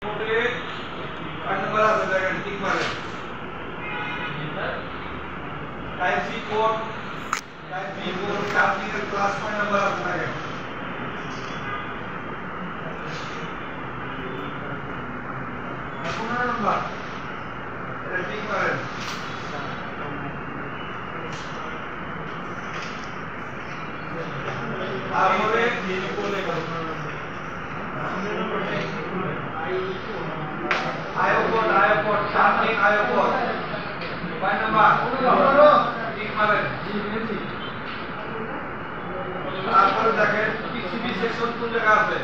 কোডে কয় নাম্বার আছে দেখেন ঠিক মারেন টাইপ সি কোড চার্জিং এর ক্লাস কয় নাম্বার আছে দেখেন 15 নাম্বার এটা ঠিক মারেন তারপরে আয়োপড চার্জিং আয়োপড কয় নাম্বার ঠিক মারেন তারপরে দেখেন পিসিবি সেকশন কোন জায়গা আছে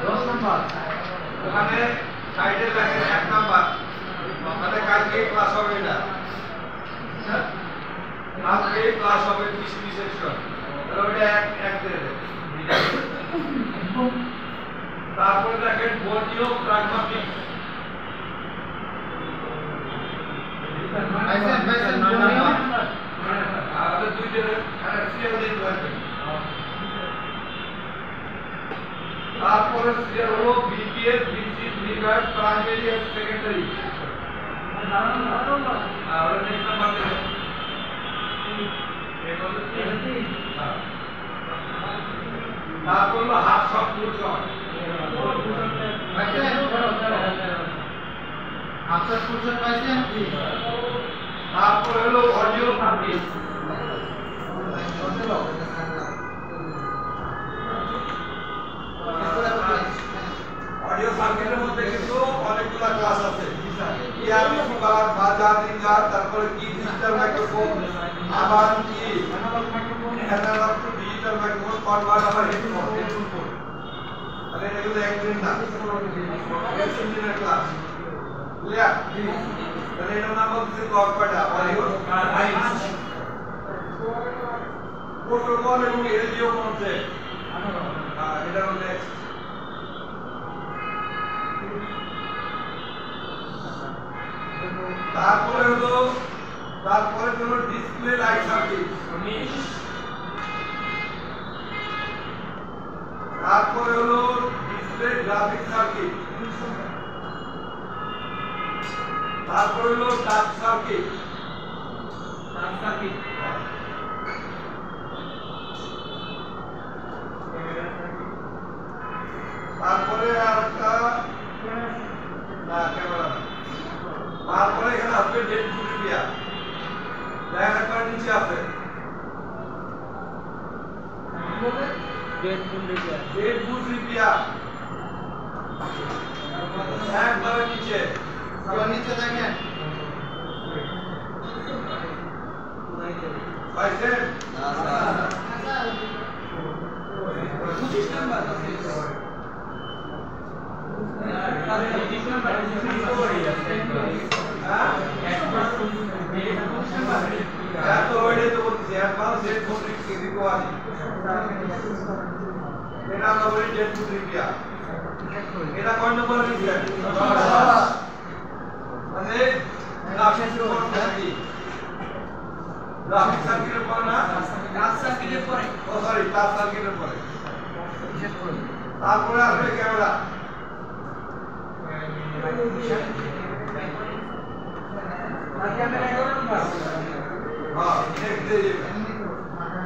10 নাম্বার ওখানে সাইডে দেখেন 1 নাম্বার মানে কালকে ক্লাস হবে এটা কালকে ক্লাস হবে পিসিবি সেকশন তাহলে ওটা এক দিয়ে দেন তারপরে দেখেন বডিও প্রাগমাটিক আমাদের দুইটা সিরিয়াল দিতে হবে তারপরে সিরিয়াল হলো বিপিএস বিসি প্রিভাইড প্রাইমারি এন্ড সেকেন্ডারি আর নেক্সট নাম্বার দেন তারপর হলো হাফ সব ফুলশন আপনার ফুলশন পাইছেন তারপর হলো অডিও সার্কিট অডিও সার্কিটের মধ্যে কিন্তু অনেকগুলো ক্লাস আছে ইয়ারবিসি বার বাজার রিঙ্গার তারপরে কি ডিজিটাল মাইক্রোফোন আবার কি analog to digital microphone convert আবার হেডফোন কোড তাহলে এগুলো একদিন না ইঞ্জিনিয়ার ক্লাস ক্লিয়ার তাহলে এর নাম হচ্ছে কয়টা অডিও সাইন্স প্রোটোকল এবং এলডিও কনসেপ্ট এটা হলো নেক্সট তারপরে হলো ডিসপ্লে লাইট সার্কিট তারপরে হলো ডিসপ্লে গ্রাফিক সার্কিট তারপরে হলো টাচ সার্কিট তারপরে আরেকটা না ক্যামেরা তারপরে এখানে আসবে ডেড ফুটিপিয়া দেখেন একবার নিচে আছে ডেড ফুটিপিয়া একবার নিচে আবার নিচে দেখেন পাইছেন না স্যার 25 নাম্বার এটা কয় নম্বর লিখছেন মানে গ্রাফিক সার্কিটের পরে না টাচ সার্কিটের পরে ও সরি টাচ সার্কিটের পরে তারপরে আসবে ক্যামেরা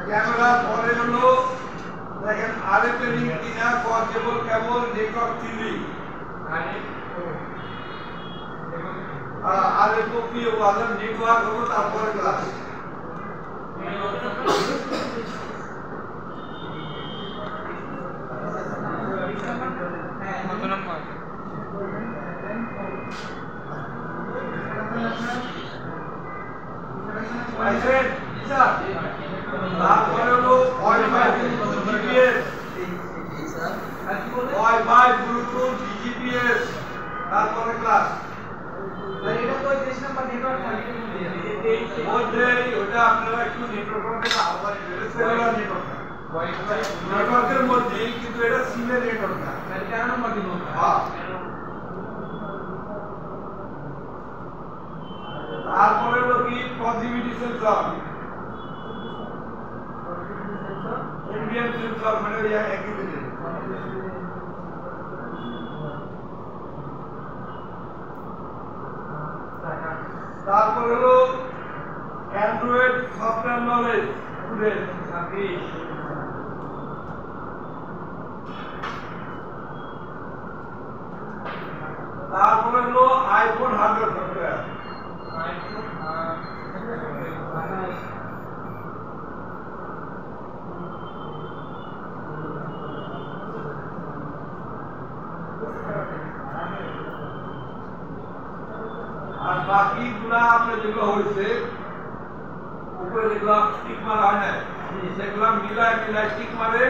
ক্যামেরা পরে হলো দেখেন আরএফ এর রিং কিনা কোয়াড কেবল নেটওয়ার্ক থিওরি আরএফ কপি ও আদার নেটওয়ার্ক হলো তারপরে ক্লাস কত নাম্বার পাইছেন স্যার তারপরে হলো wifi GPS wifi Bluetooth GPS তারপরে ক্লাস এটা তো 23 নাম্বার নেটওয়ার্ক মধ্যে ওটা আপনারা একটু নেটওয়ার্কের আলাদা সেলুলার নেটওয়ার্ক ওয়াইফাই নেটওয়ার্কের মধ্যে কিন্তু এটা সিমের নেটওয়ার্ক না তাহলে 4 নাম্বার দিব হ্যাঁ তারপরে হলো কি প্রক্সিমিটি সেন্সর এমবিএম সেন্সর মানে একই জিনিস নলেজ স্টুডেন্ট ছাত্রী তারপরে হলো আইফোন হার্ডওয়্যার সফটওয়্যার আর বাকিগুলা আপনার যেগুলো হয়েছে উপরে যেগুলো টিক মারা হয় না সেগুলো মিলায় টিক মারে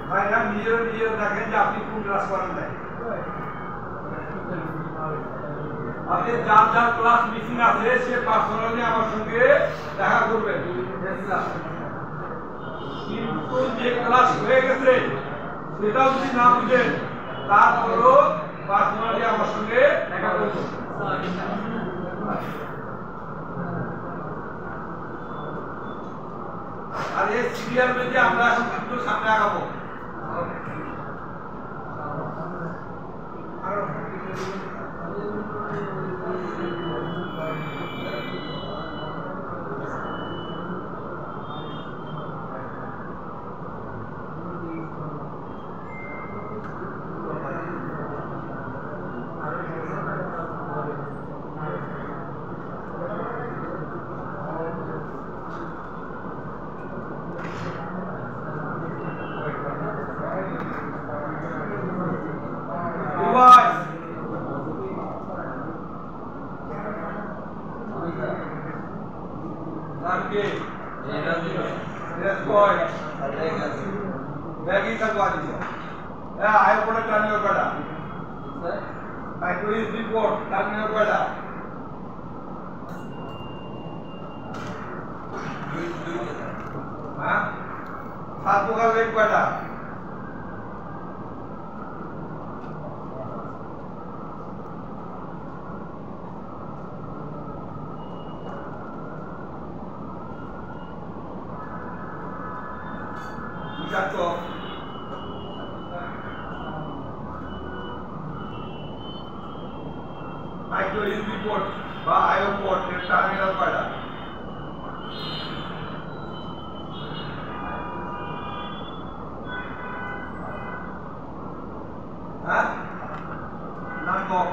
ভাইরা নিজেরা দেখেন যে আপনি কোন ক্লাস করেন নাই আপনি যার ক্লাস মিসিং আছে সে পার্সোনালি আমার সঙ্গে দেখা করবেন কিন্তু যে ক্লাস হয়ে গেছে সেটাও যদি না বুঝেন তারপরও পার্সোনালি আমার সঙ্গে দেখা করবেন আর এই সিরিয়াল মধ্যে আমরা একটু সামনে আগাবো Micro USB port বা IO port এর টার্মিনাল কয়টা হ্যাঁ নাম কম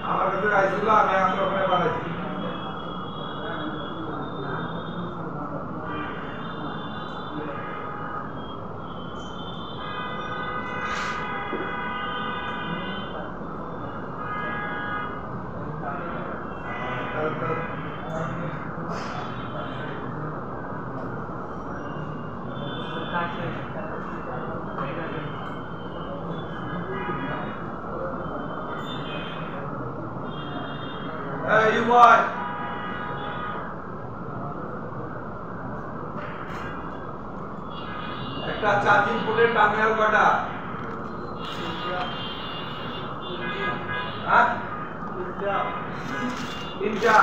আমার কাছে আইছিল আমি ওখানে বানাইছি একটা চার্জিং পোর্টের টার্মিনাল কয়টা হ্যাঁ তিনটা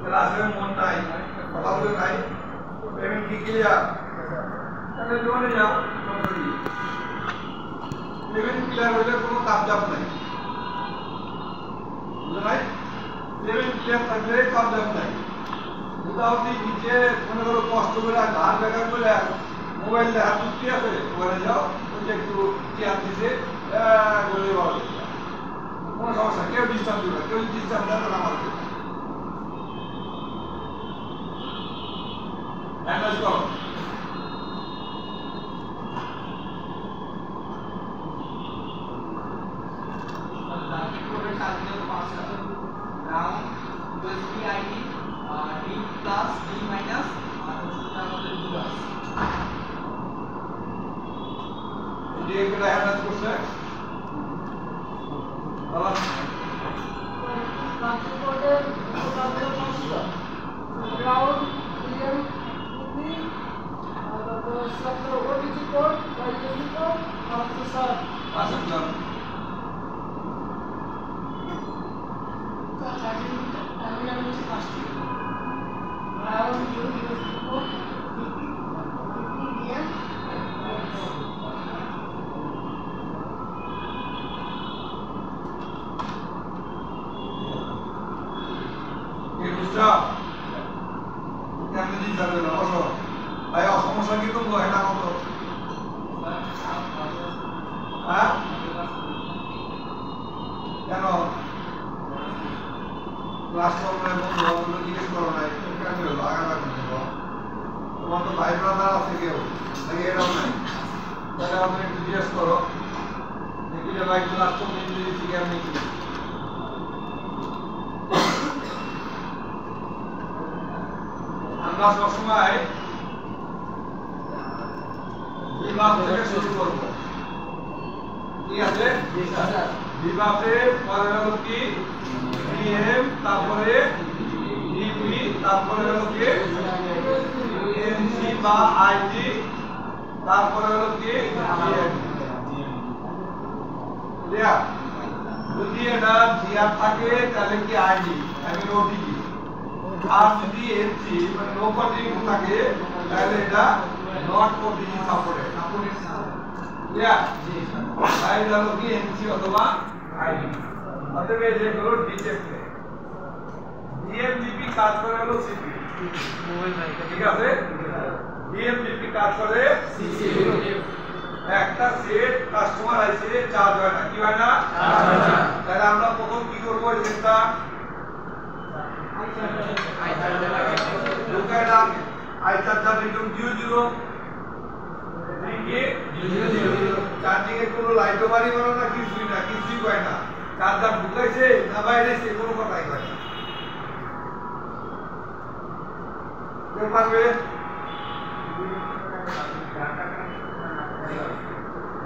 ক্লাসের মন নাই কথা বলে নাই পেমেন্ট কি ক্লিয়ার তাহলে লোনে যাও পেমেন্ট ক্লিয়ার হলে কোনো কামজাম নাই বুঝলেন নাই পেমেন্ট ক্লিয়ার থাকলে কামজাম নাই মোটামুটি নিচে মনে করো কষ্ট করে ঘাট বেকার করে মোবাইল দেখা চুক্তি আছে ওখানে যাও ওইটা একটু চেয়ার দিতে বলে ভালো কোনো সমস্যা কেউ ডিস্টার্ব দিবে কেউ ডিস্টার্ব দেয় তাহলে আমার ম্যানেজ করো সমস্যা কি তো এটা মতো হ্যাঁ কেন ক্লাস করলে বন্ধু জিজ্ঞেস করো নাই কেন হলো আগামী তোমার তো ভাই ব্রাদার আছে কেউ নাকি এটাও নাই তাহলে আমাকে একটু জিজ্ঞেস করো দেখি যে ভাই ক্লাস করলে ইংরেজি শিখে আমি আমরা সবসময় বিভাগ থেকে শুরু করব ঠিক আছে বিভাগে পরে হলো কি ডিএম তারপরে ডিপি তারপরে হলো কি এনসি বা আইটি তারপরে হলো কি ডিএম ক্লিয়ার যদি এটা জিআর থাকে তাহলে কি আইডি আমি ওটিপি আর যদি এনসি মানে নো কন্টিনিউ থাকে তাহলে এটা not OTP supported clear G sir ID হলো কি এনসি অথবা আইডি অতএব এই যেগুলো ডিটেক্টে ডিএমডিপি কাজ করে হলো সিপি ঠিক আছে ডিএমডিপি কাজ করে সিপি একটা সেট কাস্টমার আইছে চার্জ হয় না কি হয় না চার্জ হয় না তাহলে আমরা প্রথম কি করব এই সেটটা লোকেরা আই চার্জার রিডিউম 00 চার্জিং এর কোনো লাইটও বাড়ি বাড়ো না কিছুই না কিছুই হয় না চার্জার ঢুকাইছে না বাইরে সে কোনো কথাই হয় না কে পারবে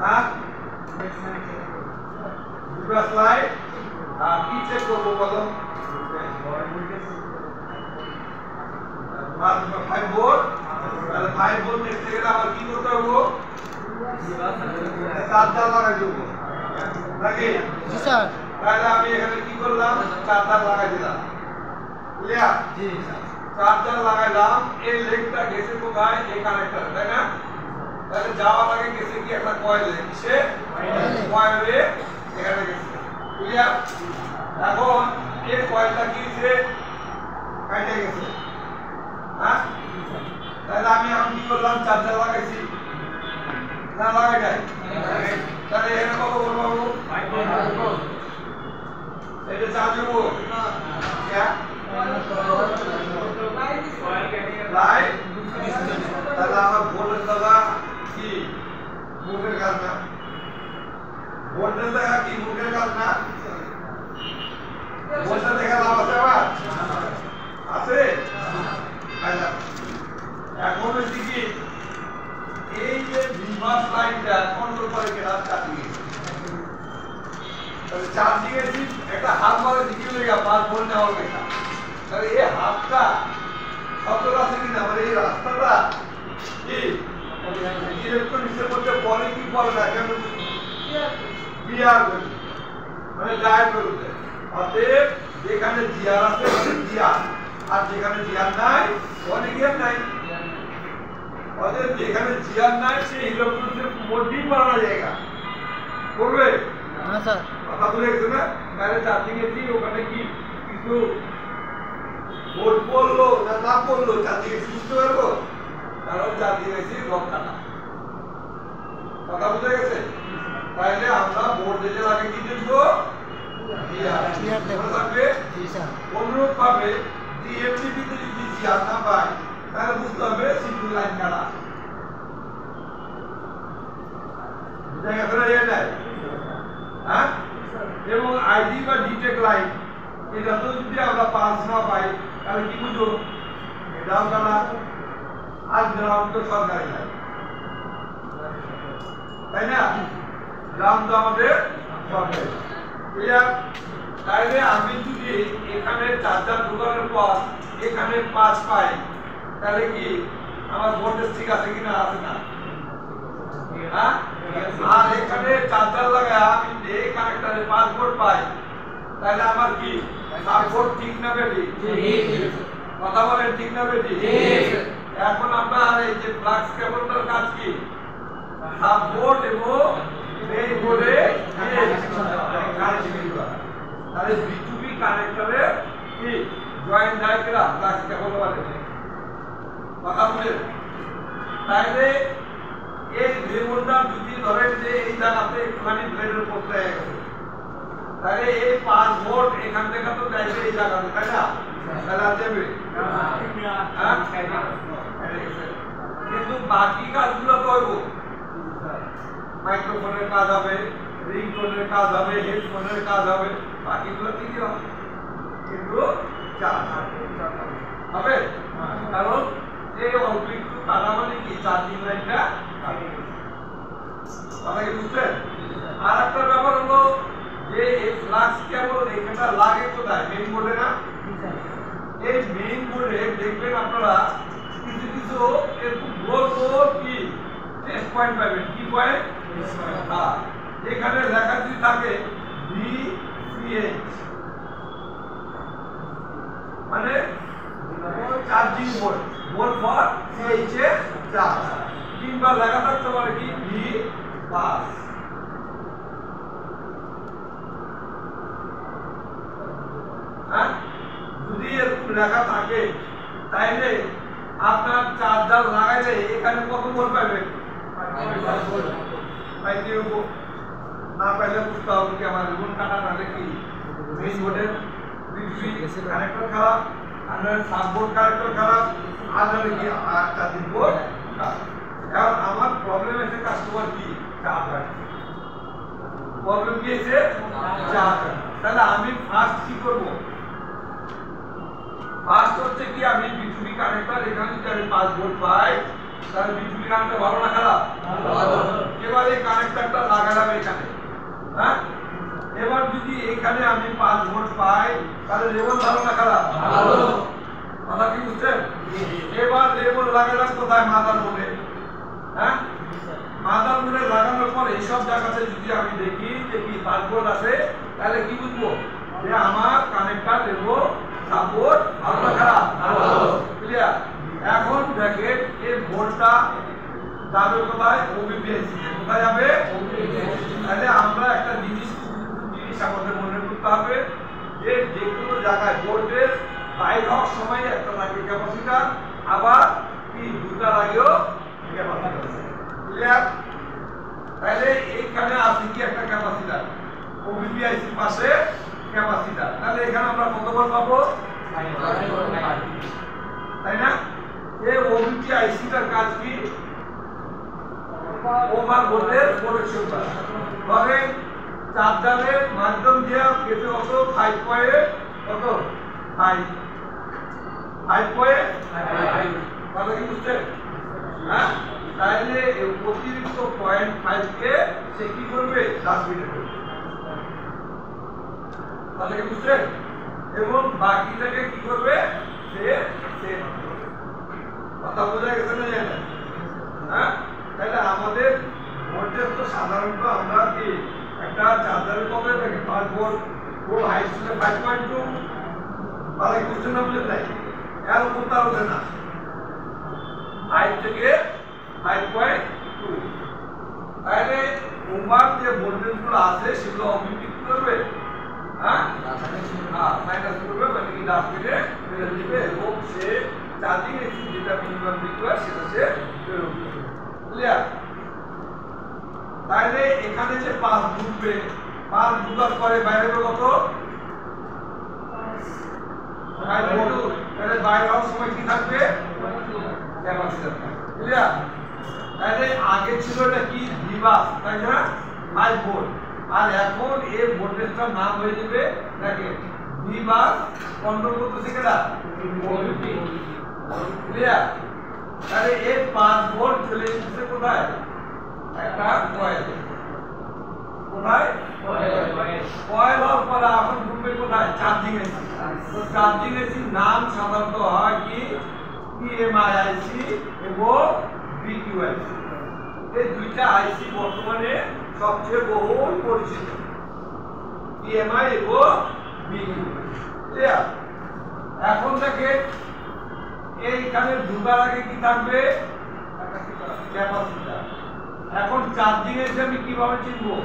হ্যাঁ দুটো স্লাইড আর কি চেক করবো বলো 5 ভোল্ট তাহলে 5 ভোল্ট দেখতে গেলে আবার কি করতে হবে চার্জার লাগাই দেবো নাকি জি স্যার তাহলে আমি এখানে কি করলাম চার্জার লাগাই দিলাম ক্লিয়ার জি স্যার চার্জার লাগাইলাম এই লেগটা গেছে কোথায় এই কানেক্টর তাই না তাহলে যাওয়ার আগে গেছে কি একটা কয়েলে কিসে কয়েলে এখানে গেছে ক্লিয়ার এখন এই কয়েলটা কি হইছে কাটে গেছে হ্যাঁ তাহলে আমি এখন কি করলাম চার্জার লাগাইছি না লাগাই নাই তাহলে এখানে কত ভোল্ট পাবো 5 ভোল্ট এটা চার্জ হবো क्या লাইট তাহলে আমার ভোল্টেজ দাদা কি মুখের কাজ না ভোল্টেজ দেখা কি মুখের কাজ না ভোল্টেজ দেখা লাভ আছে আবার আছে আচ্ছা এখন হচ্ছে কি এই যে রিভার্স লাইনটা কন্ট্রোল করে কেনা চার্জিং তাহলে চার্জিং এর ঠিক একটা হাত মারে দিকে লেগা 5 ভোল্ট নেওয়ার কথা তাহলে এই হাতটা শব্দটা আছে কিনা মানে এই রাস্তাটা কি ইলেকট্রনিক্সের মধ্যে পরে কি পড়ে না কেন বিআর মানে ডায়োড বলতে অতএব যেখানে জিআর আছে মানে জিআর আর যেখানে জিআর নাই ওখানে গিয়ার নাই ওদের যেখানে চেয়ার নাই সেই ইলেকট্রনিক্সের মধ্যেই বানানো জায়গা করবে হ্যাঁ স্যার কথা বলে গেছে না এখানে চার্জিং এসি ওখানে কি কিছু বোর্ড পড়লো না পড়লো চার্জিং এসি বুঝতে পারবো কারণ চার্জিং এসি রক্ষা না কথা বুঝে গেছে তাইলে আমরা বোর্ড দিতে লাগে কি দেখবো চেয়ার দেখবো থাকবে জি স্যার অনুরূপ ভাবে ডিএমটিপি তে যদি চেয়ার না পাই তাহলে বুঝতে হবে সিঙ্গেল লাইন কাটা বুঝা গেছে না এটা হ্যাঁ এবং আইডি বা ডিটেক লাইন এটা তো যদি আমরা পাস না পাই তাহলে কি বুঝো এটাও কাটা আর গ্রাউন্ড তো সরকারি লাইন তাই না গ্রাউন্ড তো আমাদের সরকারি ক্লিয়ার তাইলে আমি যদি এখানে চার্জার ঢোকানোর পর এখানে পাস পাই তাহলে কি আমার ভোল্টেজ ঠিক আছে কিনা আছে না হ্যাঁ আর এখানে চার্জার লাগায় আমি এই কানেক্টরে 5 ভোল্ট পাই তাহলে আমার কি সাপোর্ট ঠিক না বেটি ঠিক কথা বলেন ঠিক না বেটি ঠিক এখন আপনার এই যে ফ্লাক্স কেবলটার কাজ কি সাপোর্ট এবং মেইন বোর্ডে কানেক্ট করা তাহলে বিটুবি কানেক্টরে কি জয়েন্ট ডায়াগ্রাম ফ্লাক্স কেবল বলে কথা বলেন তাইলে এই রিমোটটা যদি ধরেন যে এই জায়গাতে একটুখানি ব্লেডের পোস্ট হয়ে গেছে তাহলে এই 5 ভোল্ট এখান থেকে তো যাইবে এই জায়গাতে তাই না তাহলে আর যাবে কিন্তু বাকি কাজগুলো করব মাইক্রোফোনের কাজ হবে রিংটোনের কাজ হবে হেডফোনের কাজ হবে বাকিগুলো কি হবে কিন্তু চার্জ হবে কারণ এই অল্প একটু কাটা মানে কি চার্জিং লাইনটা আপনাকে বুঝছেন আর একটা ব্যাপার হলো যে এই ফ্লাক্স কেবল এখানটা লাগে কোথায় মেইন বোর্ডে না এই মেইন বোর্ডে দেখবেন আপনারা কিছু কিছু একটু গোল গোল কি টেস্ট পয়েন্ট পাবেন কি পয়েন্ট হ্যাঁ এখানে লেখা যদি থাকে VCH মানে charging board board for CH A charge কিংবা লেখা থাকতে পারে কি V পাস হ্যাঁ যদি এরকম লেখা থাকে তাইলে আপনার চার্জার লাগাইলে এখানে কত ভোল্ট পাবেন পাইতে হবে না পাইলে বুঝতে হবে কি আমার রিমোট কাটা না কি মেইন বোর্ডের কানেক্টর খারাপ আর সাববোর্ড কানেক্টর খারাপ আর কি আর চার্জিং বোর্ড এখন আমার প্রবলেম আছে কাস্টমার কি চার্জ প্রবলেম কি আছে চার্জ তাহলে আমি ফার্স্ট কি করব ফার্স্ট হচ্ছে কি আমি বিটুবি কানেক্টর এখানে যদি আমি 5 ভোল্ট পাই তাহলে বিটুবি কানেক্টর ভালো না খারাপ ভালো এবার এই কানেক্টরটা লাগালাম এখানে হ্যাঁ এবার যদি এখানে আমি 5 ভোল্ট পাই তাহলে লেভেল ভালো না খারাপ ভালো কথা কি বুঝছেন এবার লেভেল লাগালাম কোথায় মাদার বোর্ডে হ্যাঁ মাদার বোর্ডে লাগানোর পর এই সব জায়গাতে যদি আমি দেখি যে কি 5 ভোল্ট আছে তাহলে কি বুঝবো যে আমার কানেক্টর লেভেল সাপোর্ট ভালো না খারাপ ভালো ক্লিয়ার এখন দেখেন এই ভোল্টটা যাবে কোথায় ওবিপিএসি কোথায় যাবে তাহলে আমরা একটা জিনিস আমাদের মনে করতে হবে যে যে কোনো জায়গায় ভোল্টেজ বাইর হওয়ার সময় একটা লাগে ক্যাপাসিটর আবার কি দুটার আগেও ক্যাপাসিটর ক্লিয়ার তাহলে এইখানে আছে কি একটা ক্যাপাসিটর ওবিপিআইসির পাশে ক্যাপাসিটর তাহলে এখানে আমরা কত ভোল্ট পাবো তাই না এই ওবিপিআইসিটার কাজ কি ওভার ভোল্টেজ প্রোটেকশন করা ধরেন চার্জারের মাধ্যম দিয়ে কেটে কত 5 পয়েন্ট কত 5 পয়েন্ট কথা কি বুঝছেন হ্যাঁ তাহলে অতিরিক্ত 0.5 কে সে কি করবে ট্রান্সমিট করবে কথা কি বুঝছেন এবং বাকিটাকে কি করবে সে কথা বোঝা গেছে না জানেন হ্যাঁ তাহলে আমাদের ভোল্টেজ তো সাধারণত আমরা কি একটা চার্জারের কত থাকে 5 ভোল্ট ফুল হাই স্কুলে 5.2 বাকি কিছু না বলে নাই এর উপর তার ওঠে না 5 থেকে 5.2 তাহলে ওভার যে ভোল্টেজগুলো আছে সেগুলো অবভিন্ন করবে হ্যাঁ মাইনাস করবে মানে কি ডাস্টবিনে ফেলে দিবে এবং সে চার্জিং এসি যেটা মিনিমাম রিকোয়ার সেটা সে ফেরত দেবে ক্লিয়ার তাহলে এখানে যে পাস ঢুকবে পাস ঢুকার পরে বাইরে কত তাহলে বাইরে হওয়ার সময় কি থাকবে ক্যাপাসিটর ক্লিয়ার তাহলে আগে ছিল এটা কি ভিবাস তাই না 5 ভোল্ট আর এখন এই ভোল্টেজটার নাম হয়ে যাবে দেখেন ভিবাস কন্ট্রোল করতেছে কেডা ক্লিয়ার তাহলে এই 5 ভোল্ট চলে যাচ্ছে কোথায় একটা কয়েল কোথায় কয়েল হওয়ার পরে এখন ঢুকবে কোথায় চার্জিং এসি তো চার্জিং এসির নাম সাধারণত হয় কি PMI IC এবং BQ IC এই দুইটা আইসি বর্তমানে সবচেয়ে বহুল পরিচিত PMI এবং BQ ক্লিয়ার এখন দেখেন এইখানে ঢোকার আগে কি থাকবে ক্যাপাসিটর এখন চার্জিং এসে আমি কিভাবে চিনবো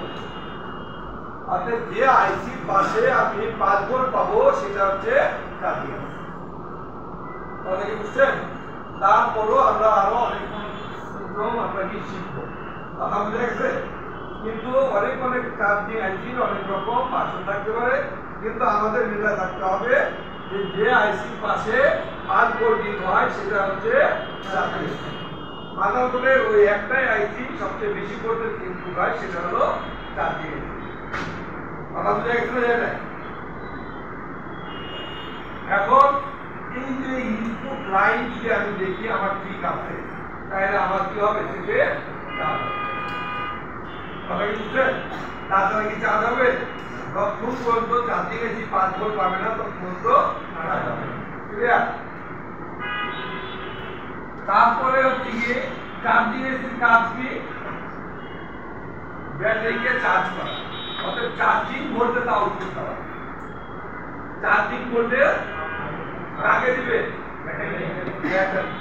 অর্থাৎ যে আইসির পাশে আমি 5 ভোল্ট পাবো সেটা হচ্ছে চার্জিং তাহলে কি বুঝছেন তারপরও আমরা আরো অনেক প্রোগ্রাম আমরা কি শিখবো কথা বুঝে গেছে কিন্তু অনেক চার্জিং আইসির অনেক রকম ভার্সন থাকতে পারে কিন্তু আমাদের মিলে থাকতে হবে যে আইসির পাশে 5 ভোল্ট দিতে হয় সেটা হচ্ছে চার্জিং মাথার করে ওই একটাই আইসি সবচেয়ে বেশি ভোল্টেজ ইনপুট হয় সেটা হলো চার্জিং কথা বুঝে গেছে এখন এই যে ইনপুট লাইন যদি আমি দেখি আমার ঠিক আছে তাহলে আমার কি হবে থেকে চার্জ কথা কি বুঝছেন তাছাড়া কি চার্জ হবে তখন পর্যন্ত চার্জিং এসি 5 ভোল্ট পাবে না তখন পর্যন্ত চার্জ হবে ক্লিয়ার তারপরে হচ্ছে কি চার্জিং এসির কাজ কি ব্যাটারিকে চার্জ করা অর্থাৎ চার্জিং ভোল্টেজ আউটপুট করা চার্জিং ভোল্টেজ আগে দিবে ব্যাটারি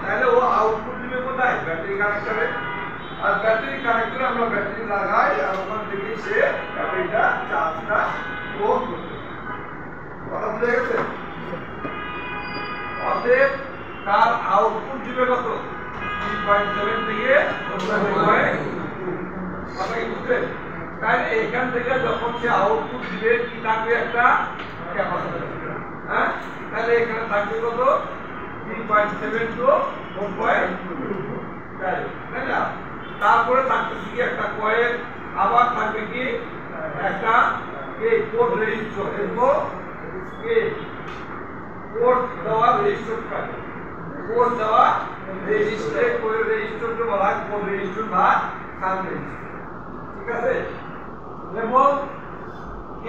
তাহলে ও আউটপুট দিবে কোথায় ব্যাটারি কানেক্টরে আর ব্যাটারি কানেক্টরে আমরা ব্যাটারি লাগাই আর ওখান থেকে সে ব্যাটারিটা চার্জটা লোড করবে কথা বুঝে গেছে অতএব তার আউটপুট দিবে কত 3.7 থেকে 4.2 কথা কি বুঝছেন তাহলে এখান থেকে যখন সে আউটপুট দিবে কি থাকবে একটা ক্যাপাসিটর হ্যাঁ তাহলে এখানে থাকবে কত 3.7 to 4.2 তাই না তারপরে থাকবে কি একটা কয়েল আবার থাকবে কি একটা এই কোড রেজিস্টার এবং এই কোড দেওয়া রেজিস্টার থাকে কোড দেওয়া রেজিস্টার কোড রেজিস্টারকে বলা হয় কোড রেজিস্টার বা সাম রেজিস্টার ঠিক আছে এবং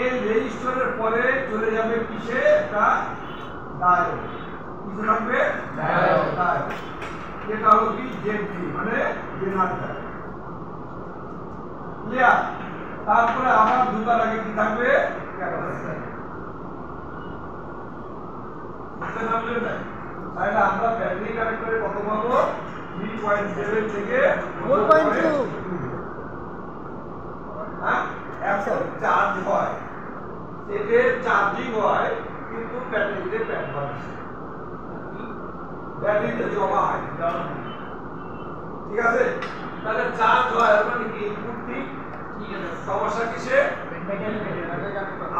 এই রেজিস্টারের পরে চলে যাবে কিসে একটা ডায়োড কিসে থাকবে ডায়োড যেটা হলো কি জেনটি মানে জেনারেটর ক্লিয়ার তারপরে আবার ঢোকার আগে কি থাকবে ক্যাপাসিটর বুঝতে পারলেন না তাহলে আমরা ব্যাটারি কানেক্টরে কত পাবো 3.7 থেকে 4.2 হ্যাঁ এখন চার্জ হয় এতে চার্জিং হয় কিন্তু ব্যাটারিতে প্যাড বাড়ছে ব্যাটারিতে জমা হয় ঠিক আছে তাহলে চার্জ হয় মানে কি ইনপুট ঠিক সমস্যা কিসে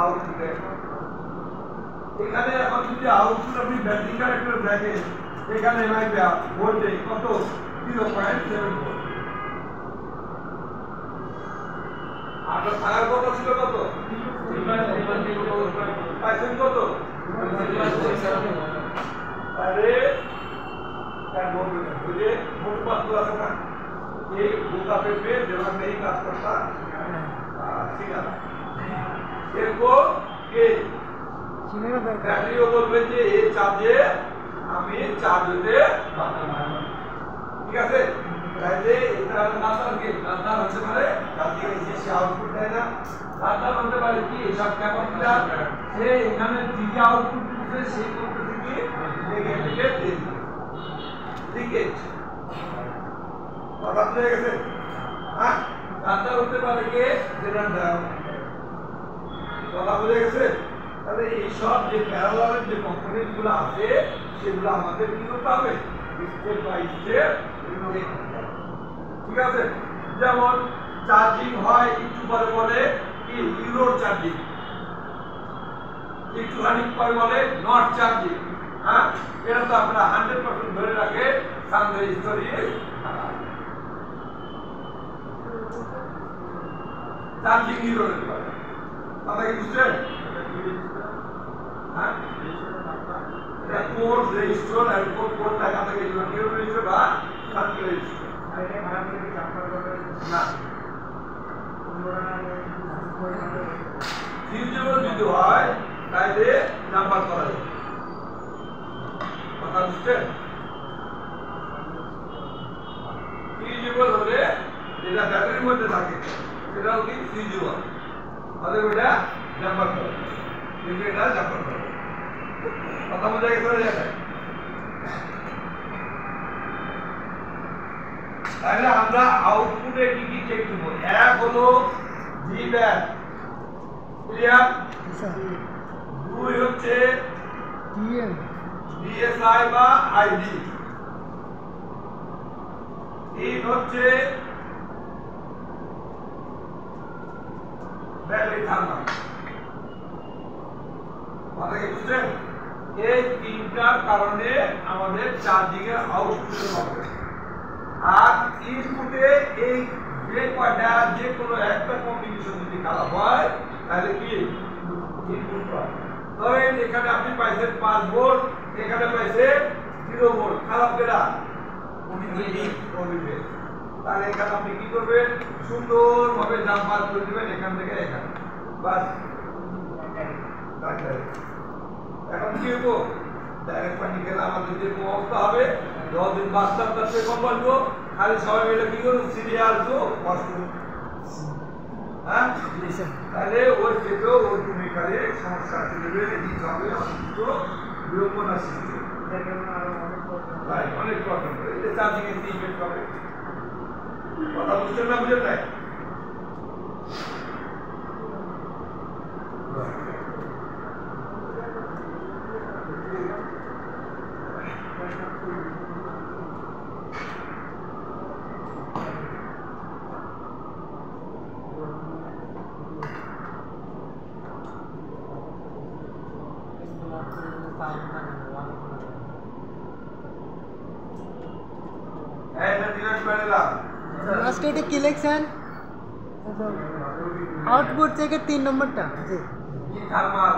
আউটপুটে এখানে এখন যদি আউটপুট আপনি ব্যাটারি কানেক্টর দেখেন এখানে ভোল্টেজ কত 0.7 ভোল্ট আপনার থাকার কথা ছিল কত পাইছেন কত আরে क्या बोल रहे हैं मुझे मोट बात हुआ था ये भूखा पे दिमाग नहीं काम करता सीधा इनको ये बैटरी को बोलबे যে এই চার্জে আমি চার্জ দিতে ঠিক আছে তাহলে এটা নাতার কি নাতার হতে পারে চার্জিং এসে সে আউটপুট দেয় না নাতার হতে পারে কি সব ক্যাপাসিটর সে এখানে দিকে আউটপুট দিতে সেই করতে থেকে নেগেটিভ লিকেজ কথা বুঝে গেছে? হ্যাঁ, ডাক্তার হতে পারে কে? জেনারেল। কথা বুঝে গেছে? তাহলে এইসব যে প্যারালালের যে কম্পোনেন্টগুলো আছে সেগুলো আমাদের কি করতে হবে? Step by step. ঠিক আছে? যেমন চার্জিং হয় একটু পরে বলে কি ইউরোর চার্জিং, একটুখানি পরে বলে নট চার্জিং। হ্যাঁ, এটা তো আপনারা 100% ধরে রাখে সামনের স্টোরি চার্জিং ইউরোর পরে। কথা কি বুঝছেন? হ্যাঁ, এটা কোড রেজিস্টার আর কোড টাকা থেকে ইউরো রেজিস্টার বা সার্কেল রেজিস্টার। না, ফিউজেবল যদি হয় তাহলে নাম্বার করা যাবে। কথা বুঝছেন? ফিউজেবল হলে যেটা ব্যাটারির মধ্যে থাকে সেটা হল কি ফিউজেবল, তাহলে ওটা নাম্বার করা যাবে, কিন্তু এটা নাম্বার করা যাবে। কথা বোঝা গেছে? তাহলে আমরা আউটপুটে কি কি চেক করব? এক হলো জিব্যাক, ক্লিয়ার? দুই হচ্ছে ডিএসআই বা আইডি, তিন হচ্ছে ব্যাটারি থার্মাল। কথা কি বুঝছেন? এই তিনটার কারণে আমাদের চার্জিং এর আউটপুট হবে। আর ইনপুটে এই যে কয়টা যে কোনো একটা কম্বিনেশন যদি খারাপ হয় তাহলে কি ইনপুট পাবে। ধরেন এখানে আপনি পাইছেন 5 ভোল্ট, এখানে পাইছেন 0 ভোল্ট, খারাপ কেনা তাহলে এখানে আপনি কি করবেন? সুন্দরভাবে জাম্পার করে দিবেন এখান থেকে এখানে, বাস। এখন কি হবো? ডাইরেক্ট পানি খেলে আমাদের যে অবস্থা হবে, যতদিন বাচ্চার তার থেকে কম বাড়বো, খালি সবাই মিলে কি করবো? সিরিয়াল তো কষ্ট। হ্যাঁ, তাহলে ওই থেকেও ওই ভূমিকারে সমস্যা চলে দিতে হবে, অসুস্থ বিড়ম্বনা সৃষ্টি অনেক প্রবলেম করে চার্জিং এর ইফেক্ট হবে। কথা বুঝছেন না? বুঝে তাই লাস্ট এটা কি লিখছেন? আউটপুট থেকে 3 নম্বরটা জি থার্মাল।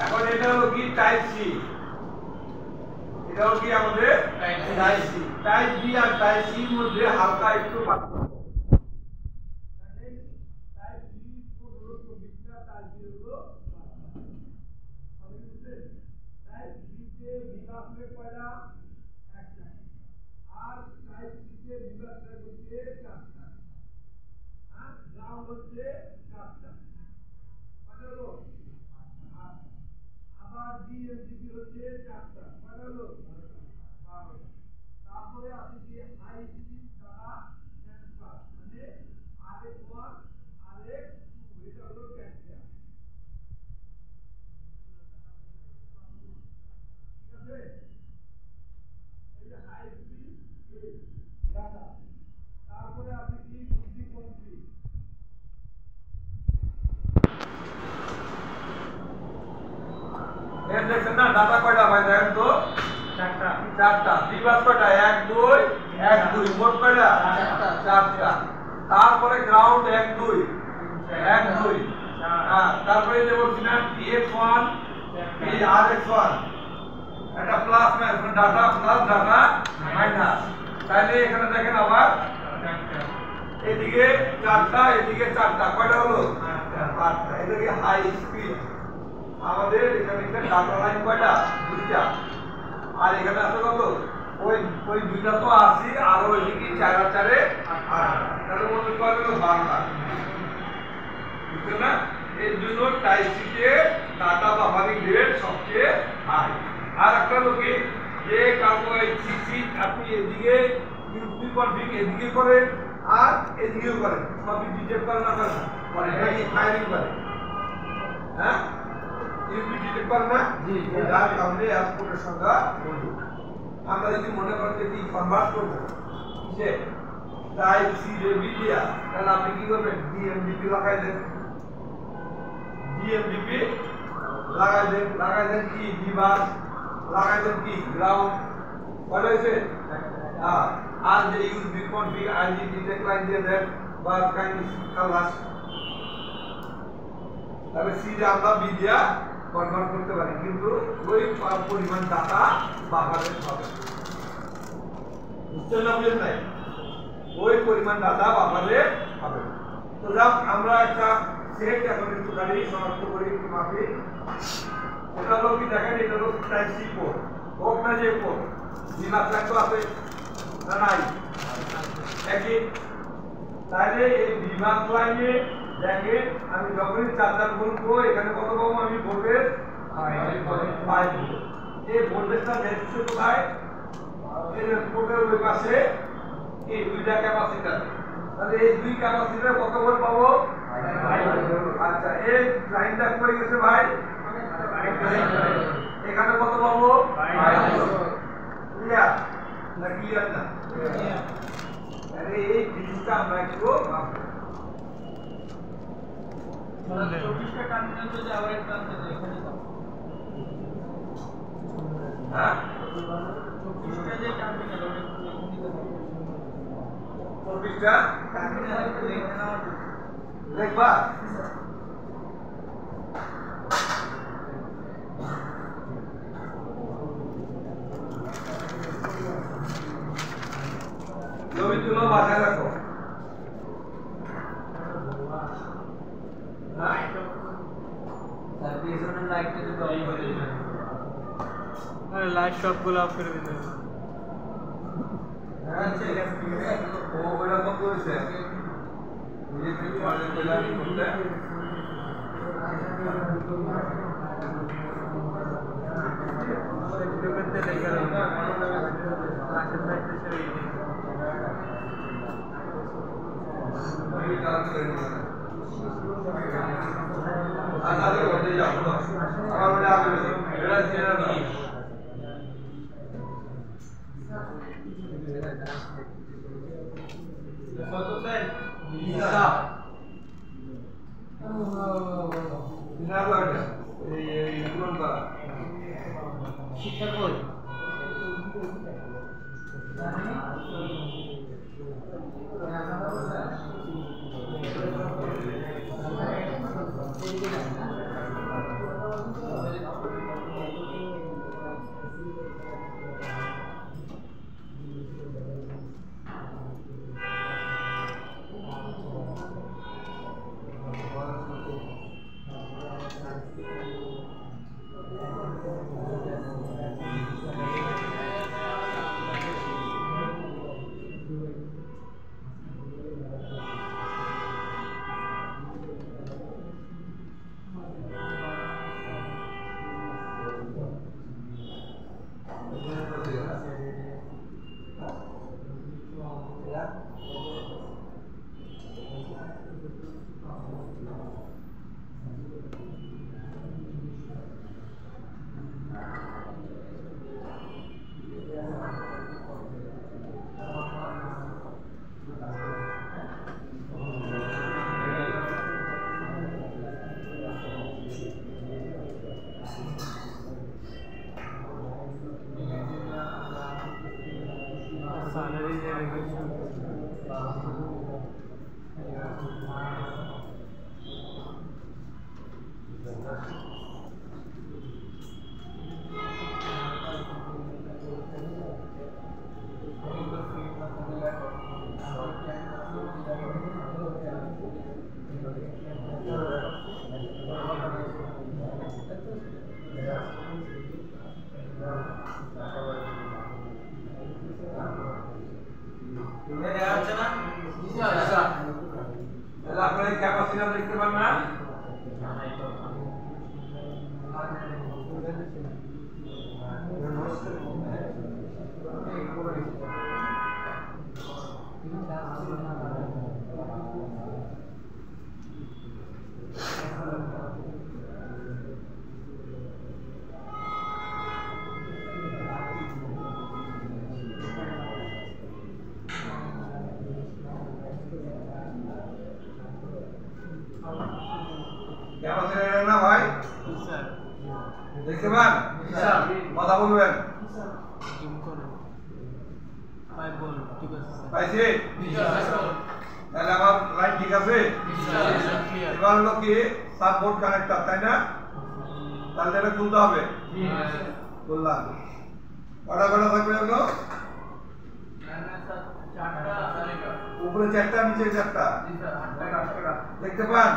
এখন এটা হলো কি টাইপ সি, এটা হলো কি আমাদের টাইপ সি। টাইপ বি আর টাইপ সি এর মধ্যে হালকা একটু পার্থক্য। টাইপ বি হলো বিটা, টাইপ বি হলো টাইপ বি তে বিভাগকে কয়টা? একটা। আর টাইপ সি তে বিভাগটা হচ্ছে 4টা। আর গ্রাউন্ড হচ্ছে 4টা। কয়টা হলো? আবার ডিএমসিপি হচ্ছে 4টা। কয়টা হলো? 12টা। তারপরে আপনি কি হাই স্পিড ডাটা ট্রান্সফার মানে RX1 RX2 এটা হলো ক্যাপচার। ঠিক আছে? এই যে হাই স্পিড ডাটা, তারপরে আপনি কি ফ্রিকোয়েন্সি, এর দেখেন না ডাটা কয়টা ভাই? দেখেন তো 4টা। বিভাগ কয়টা? 1 2 1 2, মোট কয়টা? 4টা। তারপরে গ্রাউন্ড 1 2 1 2 তারপরে যে বলছিলাম f1 এই rx1 এটা plus minus data plus data minus, তাহলে এখানে দেখেন আবার এদিকে 4টা এদিকে 4টা, কয়টা হলো 8টা। এদিকে হাই স্পিড আমাদের এখানে একটা ডাটা লাইন কয়টা 2টা, আর এখানে আছে কত ওই 2টা তো আছে, আর ওইদিকে 4 আর 4 এ 8, তাহলে মনে করবেন 12টা, বুঝছেন না? এর জন্য টাইপ সিতে ডাটা বাফারিং রেট সবচেয়ে হাই। আর একটা হলো কি যে কারণ সিসি আপনি এদিকে ইউপি কনফিগ এদিকে করেন আর এদিকেও করেন, সবই ডিটেক্ট করে না করেন এই ফায়ারিং করে, হ্যাঁ ইউপি ডিটেক্ট করে না, যার কারণে আউটপুটের সংখ্যা বলবো। আমরা যদি মনে করেন যে কি কনভার্ট করব যে টাইপ সি রেবি দিয়া, তাহলে আপনি কি করবেন ডিএমডিপি লাগাই দেন, ডিএমডিপি লাগাই দেন কি ডিভাইস লাগাই দেন কি গ্রাউন্ড, বলা হয়েছে। আর যে UB config ID detect line দিয়ে দেন বা কাইন্ড কালাস, তাহলে সি যে আমরা বি দিয়া কনভার্ট করতে পারি, কিন্তু ওই পরিমাণ ডাটা বাফারে হবে, বুঝছেন না? বুঝেন নাই? ওই পরিমাণ ডাটা বাফারে হবে। তো যাক আমরা একটা সেট এখন একটু গাড়ি শনাক্ত করি একটু মাপি। এটা হলো কি দেখেন, এটা হলো টাইপ সি পোর্ট, হোক না যে পোর্ট বিনা ফ্ল্যাগ আছে না নাই একই, তাহলে এই বিভাগ লাইনে দেখেন আমি যখনই চার্জার বলবো এখানে কত পাবো আমি ভোল্টেজ 5 ভোল্ট। এই ভোল্টেজটা দেখছে কোথায়, এই পোর্টের ওই পাশে এই দুইটা ক্যাপাসিটর, তাহলে এই দুই ক্যাপাসিটর কত ভোল্ট পাবো 5 ভোল্ট। আচ্ছা এই লাইনটা পড়ে গেছে ভাই, এখানে কত পাবো 5 ভোল্ট। ক্লিয়ার না? ক্লিয়ার না? আরে এই জিনিসটা আমরা একটু ভাববো। 24টা টার্মিনাল যদি আবার একটা আনতে যাই এখানে তো হ্যাঁ 24টা যে টার্মিনাল ওটা এখানে দিতে হবে, 24টা টার্মিনাল লেখা না দেখবা ছবি তুলো বাসায় রাখো। তার পিছনের লাইটটা যদি অফ করে দিই, আরে লাইট সবগুলো অফ করে দিতে হবে। হ্যাঁ ঠিক আছে, ও ওরকম করেছে নিজে থেকে মানে কইলাম করতে করতে লেগে গেল লাইটের লাইটটা ছেড়ে দিই। এই কাজ করে না আরে ওটা যাও আমার ওটা আগে এটা ছেড়ে দাও। কত দেন হিসাব হিসাব লাগে এই পূরণ করা শিক্ষা কই আপনার ক্যাপাসিটর দেখতে পান না? ক্যাপাসিটর না ভাই? দেখতে পান? কথা বলবেন। পাইছি? তাহলে আমার লাইন ঠিক আছে? এবার হলো কি সাববোর্ড কানেক্টর, তাই না? তাহলে এটা খুলতে হবে। খুললাম। কটা থাকবে এগুলো? উপরে 4টা, নিচে 4টা। দেখতে পান?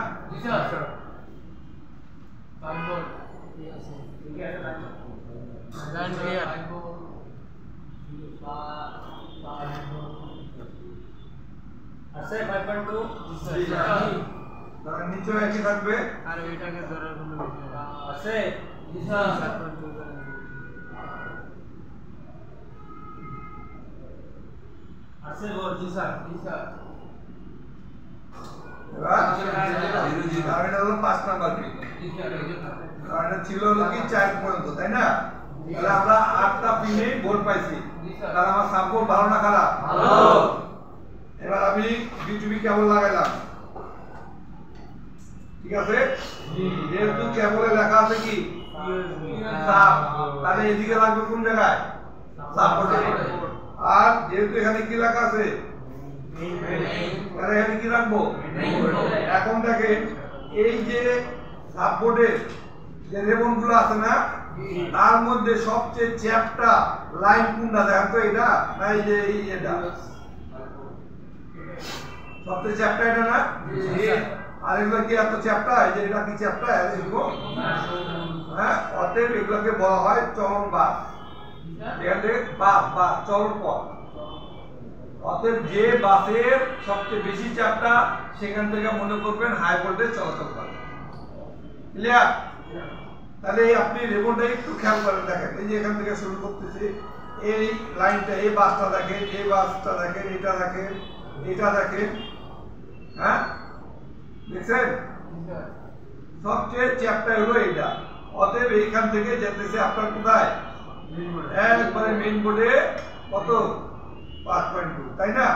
আছে 5.2 তাহলে নিচে একই থাকবে। আর এটাকে ধরার কোনো বিষয় না আছে আছে জি স্যার এবার এটা হলো 5 নাম্বার পিন। আর এটা ছিল হলো কি 4 পর্যন্ত, তাই না? তাহলে আমরা 8টা পিনে বোর্ড পাইছি। তাহলে আমার সাববোর্ড ভালো না খারাপ? ভালো। এবার আমি বিটুবি কেবল লাগাইলাম, ঠিক আছে? যেহেতু কেবলে লেখা আছে কি সাব, তাহলে এদিকে লাগবে কোন জায়গায়? সাববোর্ডে। আর যেহেতু এখানে কি লেখা আছে তাহলে এখানে কি রাখবো? এখন দেখেন এই যে সাববোর্ডের যে রেবনগুলো আছে না, তার মধ্যে সবচেয়ে চ্যাপ্টা লাইন কোনটা দেখেন তো? এটা না এই যে এটা সবচেয়ে চ্যাপ্টা এটা না? আর এগুলো কি এত চ্যাপ্টা? এই যে এটা কি চ্যাপ্টা? হ্যাঁ, অতএব এগুলোকে বলা হয় চলন বাস। এখান থেকে বা চলন পথ। অতএব যে বাসের সবচেয়ে বেশি চ্যাপ্টা সেখান থেকে মনে করবেন হাই ভোল্টেজ চলাচল করে। ক্লিয়ার? তাহলে আপনি রেবনটা একটু খেয়াল করেন, দেখেন এই যে এখান থেকে শুরু করতেছি, এই লাইনটা, এই বাসটা দেখেন, এই বাসটা দেখেন, এটা দেখেন, এটা দেখেন, হ্যাঁ দেখছেন? সবচেয়ে চ্যাপ্টা হলো এইটা। অতএব এইখান থেকে যেতেছে আপনার কোথায়? একবারে মেইন বোর্ডে কত? 5.2, তাই না?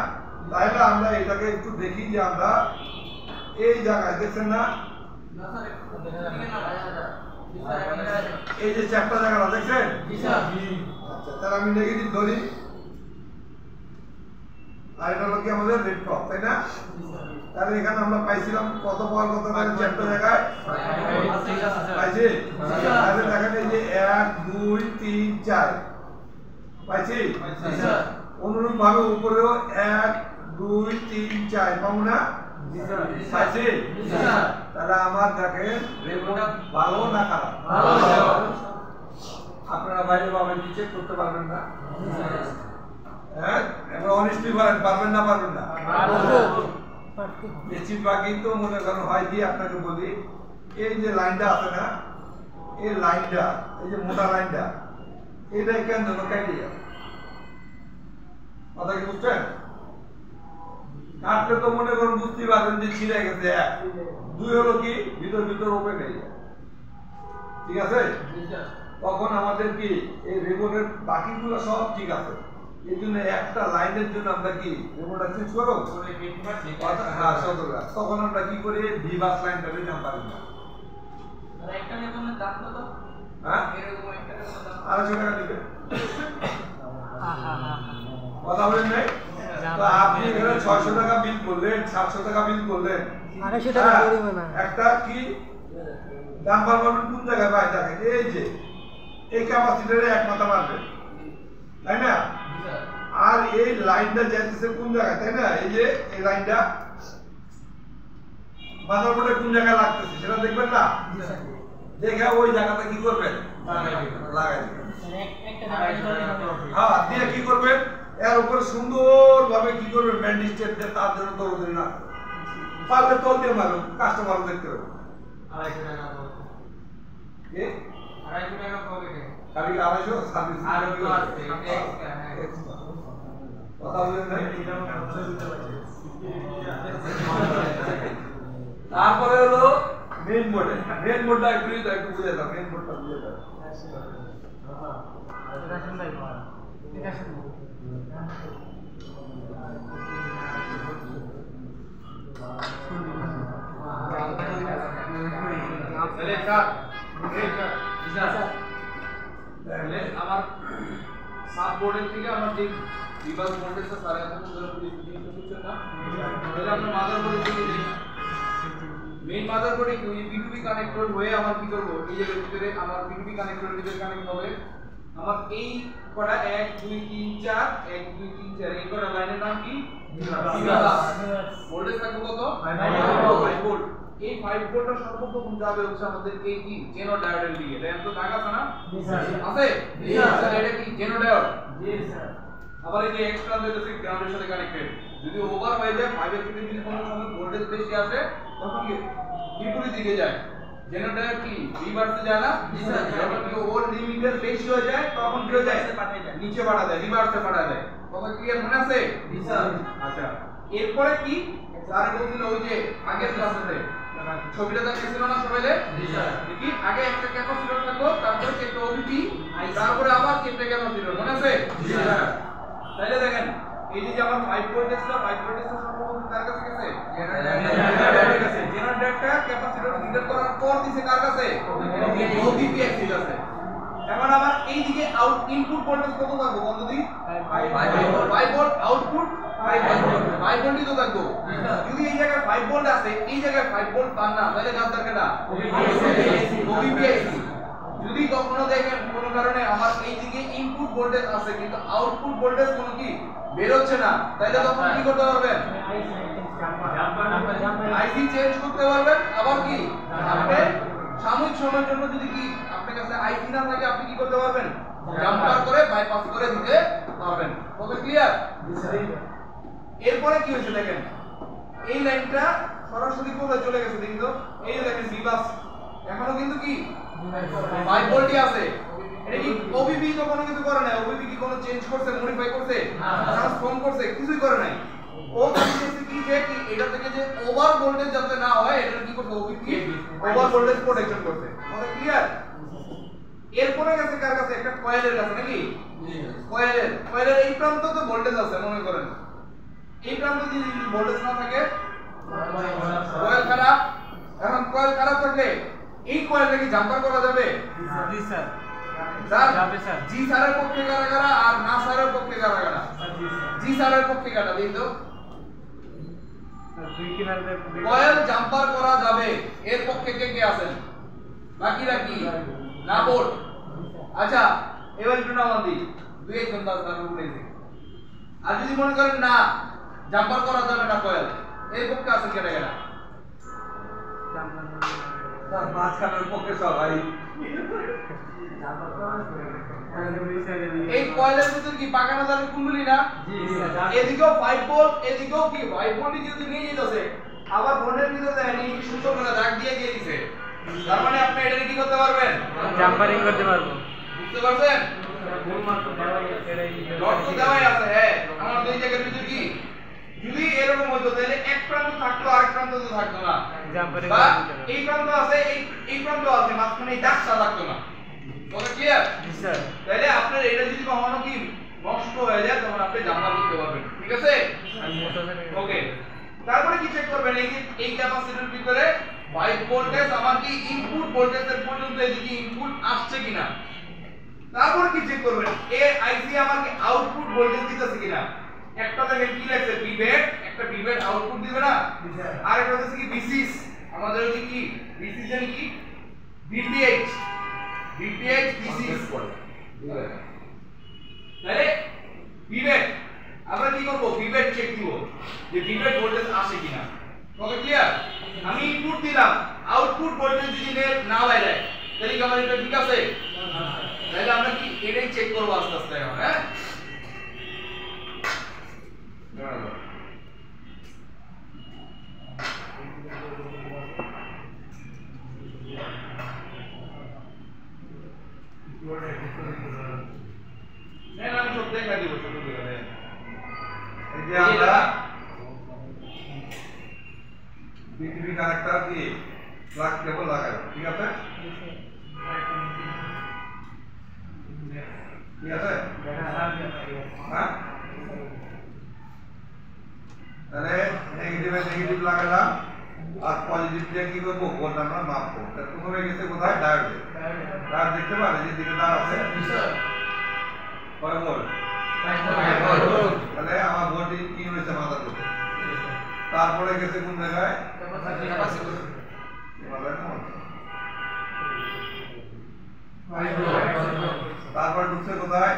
তাহলে আমরা এটাকে একটু দেখি যে আমরা এই জায়গায় দেখছেন না এই যে চ্যাপ্টার জায়গাটা দেখছেন? আচ্ছা, তাহলে আমি নেগেটিভ ধরি, আর এটা হলো কি আমাদের রেড টপ, তাই না? তাহলে এখানে আমরা পাইছিলাম কত পাওয়ার কথা চ্যাপ্টার জায়গায় পাইছি। তাহলে দেখেন এই যে 1 2 3 4 পাইছি। অনুরূপ ভাবে উপরেও 1 2 3 4 পাবো না? পাইছি। তাহলে আমার দেখেন রেবনটা ভালো না খারাপ? ভালো। আপনারা বাইরে ভাবে চেক করতে পারবেন না? হ্যাঁ, এবার অনেস্টলি বলেন, পারবেন না পারবেন না? বেশিরভাগই তো মনে করেন হয় কি, আপনাকে বলি এই যে লাইনটা আছে না, এই লাইনটা, এই যে মোটা লাইনটা, এটা কেন জন্য কেটে যাবে? কথা কি বুঝছেন? কাটলে তো মনে করেন বুঝতে পারবেন যে ছিঁড়ে গেছে। 1 2 হলো কি ভিতর ওপেন হয়ে যায়, ঠিক আছে? তখন আমাদের কি এই রেবনের বাকিগুলো সব ঠিক আছে, এই জন্য একটা লাইনের জন্য আমরা কি রেবনটা চেঞ্জ করব। হ্যাঁ, তখন আমরা কি করি? ভিভাস লাইনটা নিলাম, পারি না। একটা রেবনের দাম কত? হ্যাঁ, এরকম একটা রেবনের দাম 250 টাকা দিবে। কথা বলেন নাই? তো আপনি এখানে 600 টাকা বিল করলেন, 700 টাকা বিল করলেন, 250 টাকা পরিমাণ একটা কি জাম্পার মারবেন কোন জায়গায় ভাই দেখেন এই যে এই ক্যাপাসিটরে এক মাথা মারবেন তাই না আর এই লাইনটা যাইতেছে কোন জায়গায় তাই না এই যে এই লাইনটা মাদারবোর্ডে কোন জায়গায় লাগতেছে সেটা দেখবেন না দেখে ওই জায়গাটা কি করবেন লাগাই দিবেন হ্যাঁ দিয়ে কি করবেন এর উপরে সুন্দরভাবে কি করবেন ব্যান্ডেজ টেপ দিয়ে তার জন্য দৌড় না পারলে তল দিয়ে মারুন কাস্টমার দেখতে হবে 250 টাকা দাও কি 250 টাকা পাবে খালি 250 সার্ভিস আর তো আছে কথা বলেন না তারপরে হলো মেইন মোডটা একটু বুঝে দাও মেইন মোডটা বুঝে দাও আমার সাব বোর্ডের থেকে আমার যে ডিভাইস ভোল্টেজটা সাড়ে 8 ধরে বুঝছেন না তাহলে আমরা মাদারবোর্ডের দিকে যাই মেইন মাদারবোর্ডে কি B2B কানেক্টর হয়ে আমার কি করব এই যে ভিতরে আমার B2B কানেক্টরের ভিতরে কানেক্ট হবে আমার এই কটা 1 2 3 4 1 2 3 4 এই কটা লাইনের নাম কি ভোল্টেজ থাকবে কত 5 ভোল্ট এই 5 ভোল্টটা সর্বপ্রথম যাবে হচ্ছে আমাদের এই কি জেনো ডায়োডের দিকে এটা তো দাগ আছে না আছে স্যার এটা কি জেনো ডায়োড জি স্যার আবার এই যে এক্সট্রা যেটা গ্রাউন্ডের সাথে কানেক্টেড যদি ওভার হয়ে যায় 5 এর থেকে যদি কোনো সময় ভোল্টেজ বেশি আসে তখন কি বিপরীত দিকে যায় জেনো ডায়োড কি রিভার্সে যায় না জি স্যার যখন কি ওর লিমিটের বেশি হয়ে যায় তখন কি হয়ে যায় নিচে বাড়া যায় রিভার্সে বাড়া যায় কথা ক্লিয়ার মনে আছে জি স্যার আচ্ছা এরপরে কি স্যার বলছিল ওই যে আগের ক্লাসে ছবিটা দেখাইছিল না সবাইলে জি স্যার দেখি আগে একটা ক্যাপাসিটর থাকলো তারপরে একটা ওবিপি তারপরে আবার একটা ক্যাপাসিটর মনে আছে জি স্যার তাহলে দেখেন এই যে আমার 5 ভোল্টেজ ছিল 5 ভোল্টেজটা সর্বপ্রথম কার কাছে গেছে জেনারেটরের কাছে জেনারেটরটা ক্যাপাসিটর ফিডার করার পর দিছে কার কাছে ওবিপি অ্যাক্সিস আছে এখন আমার এই দিকে আউট ইনপুট ভোল্টেজ কত থাকবে বন্ধুদি 5 ভোল্ট আউটপুট 5 ভোল্টই তো থাকবে যদি এই জায়গায় 5 ভোল্ট আছে এই জায়গায় 5 ভোল্ট পান না তাহলে কার দরকার ওবিপি অ্যাক্সিস যদি কখনো দেখেন কোনো কারণে আমার এই দিকে ইনপুট ভোল্টেজ আছে কিন্তু আউটপুট ভোল্টেজ কোনো কি বের হচ্ছে না তাহলে তখন কি করতে পারবেন আইসি চেঞ্জ করতে পারবেন আবার কি আপনি সাময়িক সময়ের জন্য যদি কি আপনার কাছে আইসি না থাকে আপনি কি করতে পারবেন জাম্পার করে বাইপাস করে দিতে পারবেন কথা ক্লিয়ার এরপরে কি হয়েছে দেখেন এই লাইনটা সরাসরি কোথায় চলে গেছে দেখুন তো এই দেখেন বিবাস এখনো কিন্তু কি 5 ভোল্টই আছে এটা কি ওবিপি তো কোনো কিছু করে নাই ওবিপি কি কোনো চেঞ্জ করছে মডিফাই করছে ট্রান্সফর্ম করছে কিছুই করে নাই ও কাছে কি যে কি এটা থেকে যে ওভার ভোল্টেজ যাতে না হয় এটা কি করতে ওবিপি ওভার ভোল্টেজ প্রোটেকশন করতে মানে ক্লিয়ার এরপরে গেছে কার কাছে একটা কয়েলের কাছে নাকি কয়েলের এই প্রান্ত তো ভোল্টেজ আছে মনে করেন এই প্রান্তে যদি ভোল্টেজ না থাকে কয়েল খারাপ এখন কয়েল খারাপ থাকলে এই কয়েলটা কি জাম্পার করা যাবে জি স্যার স্যার যাবে স্যার জি স্যারের পক্ষে কারা কারা আর না স্যারের পক্ষে কারা কারা জি স্যারের পক্ষে কারা দিন তো কয়েল জাম্পার করা যাবে এর পক্ষে কে কে আছেন বাকিরা কি না বোর্ড আচ্ছা এবার একটু নাম দিই দুই একজন তার উপরে আর যদি মনে করেন না জাম্পার করা যাবে না কয়েল এর পক্ষে আছেন কেটে গেলা তার মাঝখানের পক্ষে সবাই এই কয়েলের ভিতর কি পাকানো যাবে কুণ্ডলি না জি স্যার এদিকেও 5 ভোল্ট এদিকেও কি 5 ভোল্ট যেহেতু নিয়ে যেতেছে আবার বোর্ডের ভিতরে দেখেন এই সুন্দর করে দাগ দিয়ে দিয়েছে তার মানে আপনি এটা কি করতে পারবেন জাম্পারিং করতে পারবো বুঝতে পারছেন ফুল মাত্র দেওয়াই এটাই ডট তো দেওয়াই আছে হ্যাঁ আমার দুই জায়গার ভিতর কি যদি এরকম হতো তাহলে এক প্রান্ত থাকতো আরেক প্রান্ত তো থাকতো না জাম্পারিং বা এই প্রান্ত আছে এই প্রান্ত আছে মাঝখানে এই দাগটা থাকতো না কথা ক্লিয়ার জি স্যার তাহলে আপনার এটা যদি কখনো কি নষ্ট হয়ে যায় তখন আপনি জাম্পার করতে পারবেন ঠিক আছে ওকে তারপরে কি চেক করবেন এই যে এই ক্যাপাসিটরের ভিতরে 5 ভোল্টেজ আমার কি ইনপুট ভোল্টেজের পর্যন্ত এদিকে ইনপুট আসছে কিনা তারপর কি চেক করবেন এই আইসি আমার কি আউটপুট ভোল্টেজ দিতেছে কিনা একটা দেখেন কি লেখছে বিভেট একটা বিভেট আউটপুট দিবে না আর একটা হচ্ছে কি বিসিস আমাদের ওই কি প্রিসিশন কি VPH প্রিসিস তাহলে ভিভেট আমরা কি করব ভিভেট চেক দিব যে ভিভেট ভোল্টেজ আসে কিনা ওকে ক্লিয়ার আমি ইনপুট দিলাম আউটপুট ভোল্টেজ যদি না বাইরে তাহলে কি আমার এটা ঠিক আছে তাহলে আমরা কি এটাই চেক করব আস্তে আস্তে এখন হ্যাঁ আমি সব দেখা দিব ছোট করে এই যে আমরা বিটিভি কানেক্টর দিয়ে প্লাগ কেবল লাগাই ঠিক আছে ঠিক আছে হ্যাঁ তাহলে নেগেটিভ লাগালাম আর পজিটিভ দিয়ে কি করবো ভোল্ট আমরা মাপবো তাহলে প্রথমে গেছে কোথায় ডায়োডে ডায়োড দেখতে পারে যে দিকে তার আছে কয় ভোল্ট তাহলে আমার ভোল্টেজ কি হয়েছে মাথা করতে তারপরে গেছে কোন জায়গায় তারপরে ঢুকছে কোথায়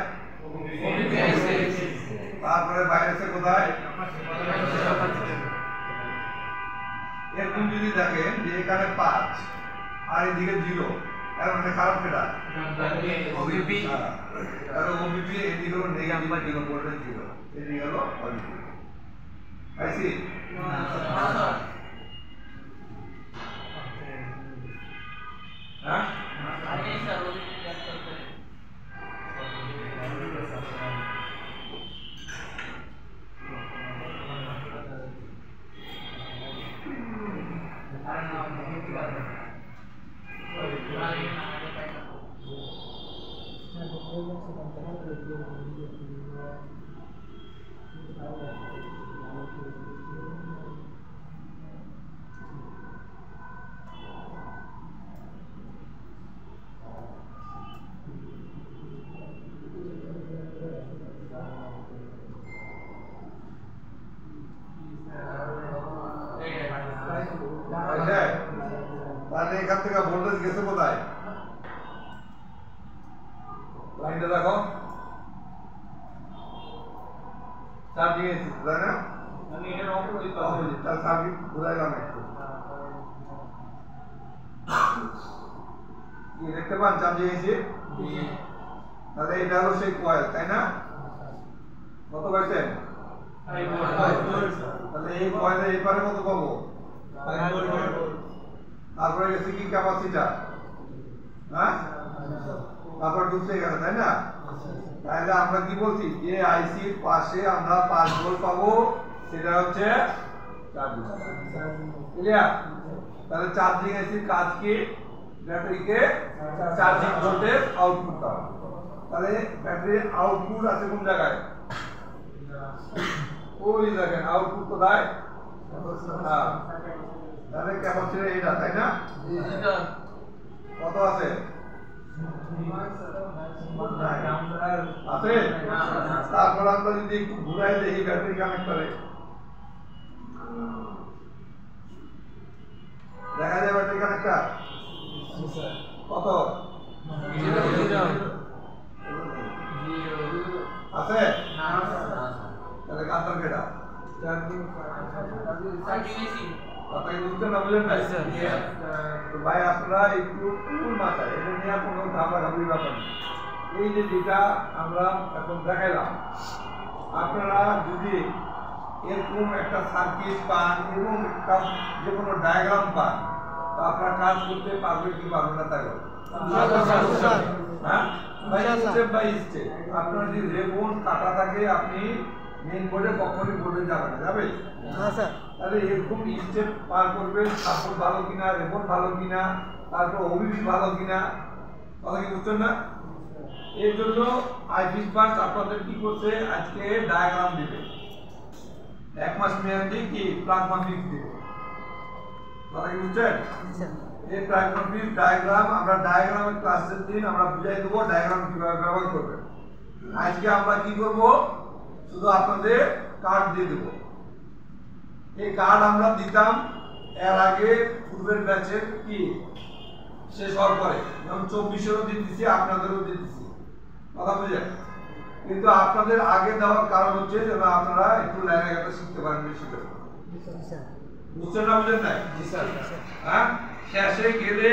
তারপরে বাইরে কোথায় এরকম যদি দেখেন যে এখানে 5 আর এদিকে 0 এর মানে খারাপ কেটা ওবিপি আর ওবিপি এদিকে হলো নেগেটিভ বা 0 ভোল্টেজ 0 এদিকে হলো পজিটিভ আইসি হ্যাঁ আগে স্যার ওবিপি চেক করতে তাহলে এখান থেকে ভোল্টেজ গেছে কোথায় লাইনটা দেখো চার্জিং এসে তাই না আমি এটা অফ করে দিতে হবে তার সার্কিট ঘুরাইলাম একটু কি দেখতে পান চার্জিং এসে তাহলে এটা হলো সেই কয়েল তাই না কত পাইছেন তাহলে এই কয়েলের এই পারে কত পাবো তারপরে গেছে কি ক্যাপাসিটর হ্যাঁ তারপর ঢুকছে এখানে তাই না তাহলে আমরা কি বলছি যে আইসির পাশে আমরা 5 ভোল্ট পাবো সেটা হচ্ছে ক্লিয়ার তাহলে চার্জিং আইসির কাজ কি ব্যাটারিকে চার্জিং ভোল্টেজ আউটপুট দাও তাহলে ব্যাটারির আউটপুট আছে কোন জায়গায় ওই দেখেন আউটপুট কোথায় হ্যাঁ তাহলে ক্যাপাসিটর এটা তাই না কত আছে আছে তারপর আমরা যদি একটু ঘুরাই দেখি ব্যাটারি কানেক্টরে দেখা যায় ব্যাটারি কানেক্টর কত আছে তাহলে কান্তর কেটা কথাকে বুঝতে না বুঝলেন না তো ভাই আপনারা একটু কুল মাথায় এটা নিয়ে কোনো ঘাবড়াঘাবড়ি ব্যাপার নেই এই যে যেটা আমরা এখন দেখাইলাম আপনারা যদি এরকম একটা সার্কিট পান এবং একটা যে কোনো ডায়াগ্রাম পান তো আপনারা কাজ করতে পারবেন কি পারবেন না তাই বলেন হ্যাঁ স্টেপ বাই স্টেপ আপনার যদি রেবন কাটা থাকে আপনি মেইন বোর্ডে কখনোই বোর্ডে যাবেন না যাবে হ্যাঁ স্যার তাহলে এরকম স্টেপ পার করবেন সাপোর্ট ভালো কিনা রেবন ভালো কিনা তারপর ওবিপি ভালো কিনা কথা কি বুঝছেন না এর জন্য আইফিস ফার্স্ট আপনাদের কি করছে আজকে ডায়াগ্রাম দিবে এক মাস মেয়াদি কি প্লাজমা ফিক্স দিবে কথা কি বুঝছেন এই প্লাজমা ফিক্স ডায়াগ্রাম আমরা ডায়াগ্রামের ক্লাসের দিন আমরা বুঝাই দেবো ডায়াগ্রাম কিভাবে ব্যবহার করবেন আজকে আমরা কি করব শুধু আপনাদের কার্ড দিয়ে দেব এই কার্ড আমরা দিতাম এর আগে পূর্বের ব্যাচের কি শেষ হওয়ার পরে যেমন 24-এরও দিতেছি আপনাদেরও দিতেছি, কথা বুঝলেন? কিন্তু আপনাদের আগে দেওয়ার কারণ হচ্ছে যেন আপনারা একটু লাইনে গাটা শিখতে পারেন, বেশি করে বুঝছেন না? বুঝেন নাই? হ্যাঁ, শেষে গেলে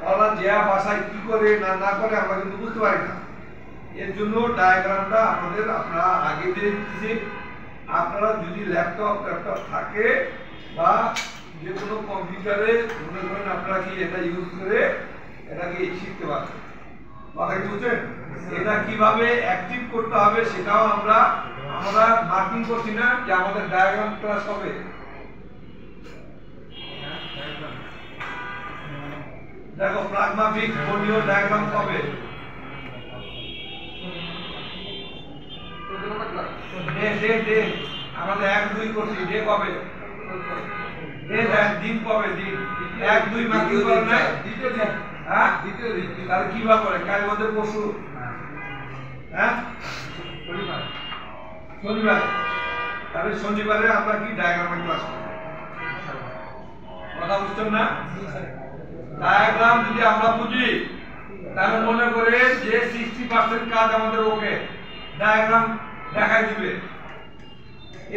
ওরা যে ভাষায় কি করে না না করে আমরা কিন্তু বুঝতে পারি না। এর জন্য ডায়াগ্রামটা আপনারা আগে দিয়ে দিতেছি। আপনারা যদি ল্যাপটপ থাকে বা যে কোনো কম্পিউটারে মনে করেন আপনারা কি এটা ইউজ করে এটাকে শিখতে পারবেন। কথা কি বুঝছেন? এটা কিভাবে অ্যাক্টিভ করতে হবে সেটাও আমরা মার্কিং করছি না যে আমাদের ডায়াগ্রাম ক্লাস হবে। দেখো প্রাগমাটিক কোণীয় ডায়াগ্রাম কবে? ডে আমাদের 1-2 করছি, ডে কবে? দিন কবে? দিন 1-2 মার্কিং করে নাই, দ্বিতীয় দিন। হ্যাঁ, দ্বিতীয় দিন। তাহলে কিভাবে করে? কাল মধ্যে পরশু, হ্যাঁ শনিবার। তাহলে শনিবারে আমরা কি ডায়াগ্রামের ক্লাস করব। কথা বুঝছেন না? ডায়াগ্রাম যদি আমরা বুঝি তাহলে মনে করে যে 60% কাজ আমাদের ওকে, ডায়াগ্রাম দেখাই দিবে।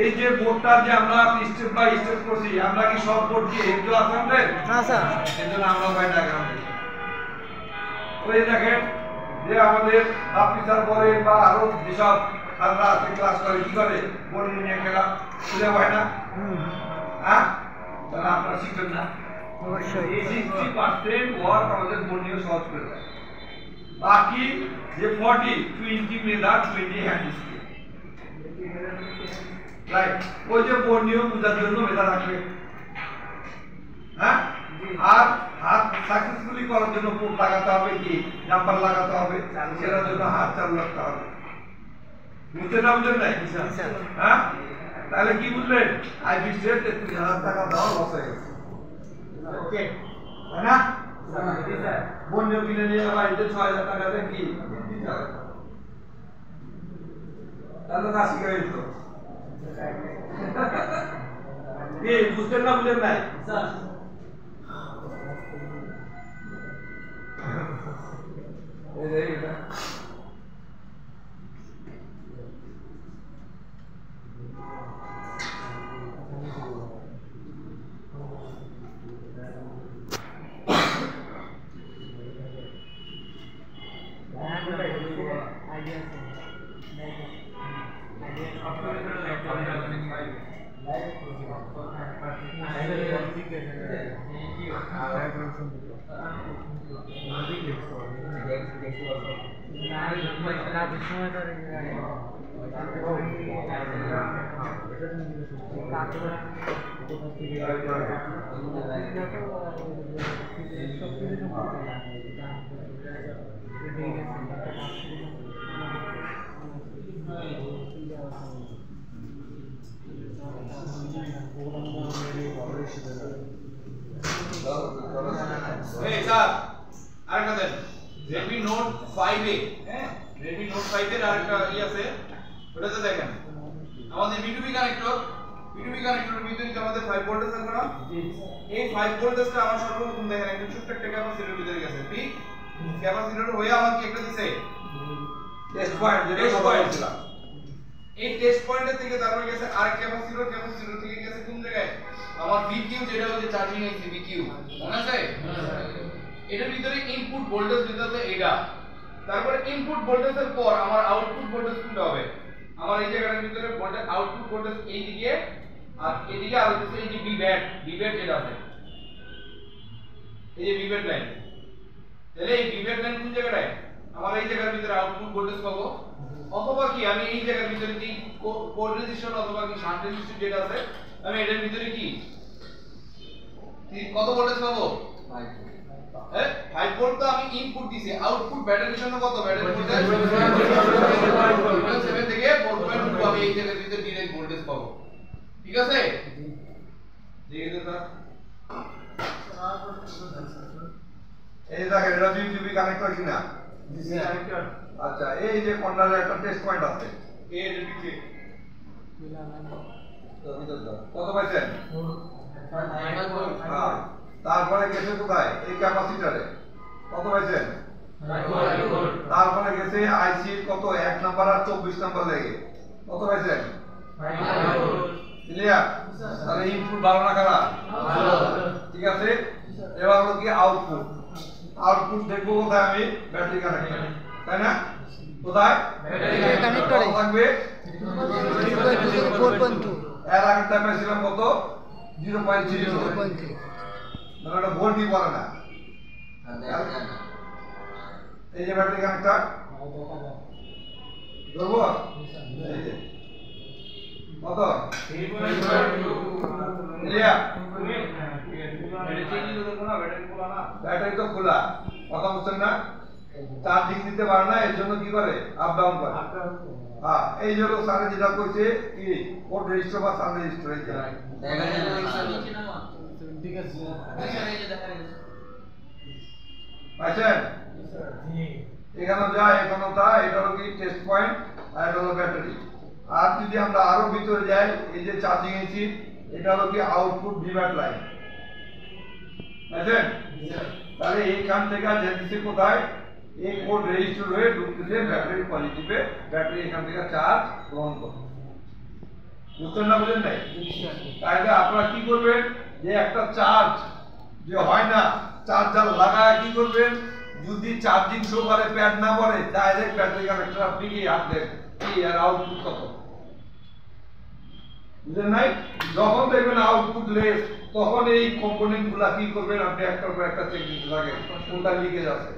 এই যে বোর্ডটা যে আমরা স্টেপ বাই স্টেপ করছি, আমরা কি সব বোর্ড দিয়ে একটু আসামে না স্যার, এজন্য আমরা বাই ডায়াগ্রাম দিই। ওই দেখেন যে আমাদের অফিসার করে বা আরো যেসব আমরা আছে ক্লাস করে কি করে বোর্ড নিয়ে খেলা খুলে হয় না, হ্যাঁ? তাহলে আপনারা শিখবেন না? অবশ্যই 60% ওয়ার্ক আমাদের বোর্ড নিয়ে সহজ করে দেয়। বাকি যে 20 মেধা 20 হ্যান্ড স্কিল, রাইট? ওই যে বোর্ড নিয়ে বোঝার জন্য মেধা রাখবে, হ্যাঁ? আর হাত সাকসেসফুলি করার জন্য পুট লাগাতে হবে, কি নাম্বার লাগাতে হবে, সেটার জন্য হাত চালু রাখতে হবে। বুঝতে না? বুঝলেন নাই? হ্যাঁ, তাহলে কি বুঝলেন? আইপি স্টেট 33,000 টাকা দাও, লস হয়ে গেছে। ওকে, তাই না? বন্য কিনে নিয়ে আবার এটা 6,000 টাকা দেন কি দিতে হবে, তাহলে না শিখে গেল। কি বুঝতেন না? বুঝলেন নাই? স্যার এটা আরেকটা দেন Redmi Note 5A, হ্যাঁ Redmi Note 5 এর আরেকটা ই আছে, ওটাতে দেখেন আমাদের B2B কানেক্টর, B2B কানেক্টরের ভিতরে যে আমাদের 5 ভোল্টেজ আছে না, এই 5 ভোল্টেজটা আমার সর্বপ্রথম দেখেন একটা ছোট্ট একটা ক্যাপাসিটরের ভিতরে গেছে, ঠিক? ক্যাপাসিটর হয়ে আমাকে একটা দিছে টেস্ট পয়েন্ট, যেটা কথা বলছিলাম। এই টেস্ট পয়েন্টের থেকে তারপরে গেছে আরেক ক্যাপাসিটর, ক্যাপাসিটর থেকে গেছে কোন জায়গায়? আমার VQ, যেটা হচ্ছে চার্জিং এসি VQ, মনে আছে? এটার ভিতরে ইনপুট ভোল্টেজ দিতে হবে এটা। তারপরে ইনপুট ভোল্টেজের পর আমার আউটপুট ভোল্টেজ কোনটা হবে? আমার এই জায়গাটার ভিতরে ভোল্টেজ, আউটপুট ভোল্টেজ এই দিকে, আর এদিকে আর হচ্ছে এই যে বিভেট যেটা আছে, এই যে বিভেট লাইন। তাহলে এই বিভেট লাইন কোন জায়গাটায়? আমার এই জায়গার ভিতরে আউটপুট ভোল্টেজ পাবো, অথবা কি আমি এই জায়গার ভিতরে কি কোড রেজিস্টার অথবা কি শান্ট রেজিস্টার যেটা আছে, আমি এটার ভিতরে কি কত ভোল্টেজ পাবো? 5 ভোল্ট। তো আমি ইনপুট দিছি, আউটপুট ব্যাটারির জন্য কত? ব্যাটারি ভোল্টেজ 7 থেকে 4.2 আমি এই জায়গার ভিতরে ডাইরেক্ট ভোল্টেজ পাবো, ঠিক আছে? দেখে তো স্যার, এই দেখেন এটা বিউটিবি কানেক্টর কিনা? জি কানেক্টর। আচ্ছা, এই যে কর্নারে একটা টেস্ট পয়েন্ট আছে, এই যে নিচে তো ভিতর দাও, কত পাইছেন? তারপরে গেছে কোথায় এই ক্যাপাসিটরে কত পাইছেন তারপরে গেছে আইসি কত 1 নাম্বার আর 24 নাম্বার লেগে কত পাইছেন ক্লিয়ার তাহলে ইনপুট ভালো না খারাপ ঠিক আছে এবার হলো কি আউটপুট দেখবো কোথায় আমি ব্যাটারি কানেক্টর তাই না কোথায় ব্যাটারি কানেক্টরে থাকবে 4.2 এর আগে টাইমে ছিলাম কত 0.3 মানে এটা ভোল্টই পড়ে না এই যে ব্যাটারি কানেক্টর ধরবো এই যে কত 3.2 ক্লিয়ার ব্যাটারি তো খোলা কথা বুঝছেন না চার্জিং দিতে পারে না এর জন্য কি করে আপ ডাউন করে হ্যাঁ এই জন্য স্যারে যেটা কইছে কি কোড রেজিস্টার বা সাব রেজিস্টার এই যায় দেখা যায় নিচে নামা ঠিক আছে এই যে দেখা যাচ্ছে পাইছেন এখানে যায় এখানে তা এটা হলো কি টেস্ট পয়েন্ট আর এটা হলো ব্যাটারি আর যদি আমরা আরো ভিতরে যাই এই যে চার্জিং এসি এটা হলো কি আউটপুট ডিভাইড লাইন পাইছেন তাহলে এইখান থেকে যেতেছে কোথায় এই কোড রেজিস্টার হয়ে ঢুকতেছে ব্যাটারি পজিটিভে ব্যাটারি এখান থেকে চার্জ গ্রহণ করবে বুঝছেন না বুঝেন নাই তাহলে আপনারা কি করবেন যে একটা চার্জ যে হয় না চার্জার লাগায় কি করবেন যদি চার্জিং সহকারে প্যাড না পড়ে ডাইরেক্ট ব্যাটারি কানেক্টর আপনি কি হাত দেন কি আর আউটপুট কত বুঝেন নাই যখন দেখবেন আউটপুট লেস তখন এই কম্পোনেন্ট গুলা কি করবেন আপনি একটার পর একটা চেক দিতে থাকেন কোনটা লিকেজ আছে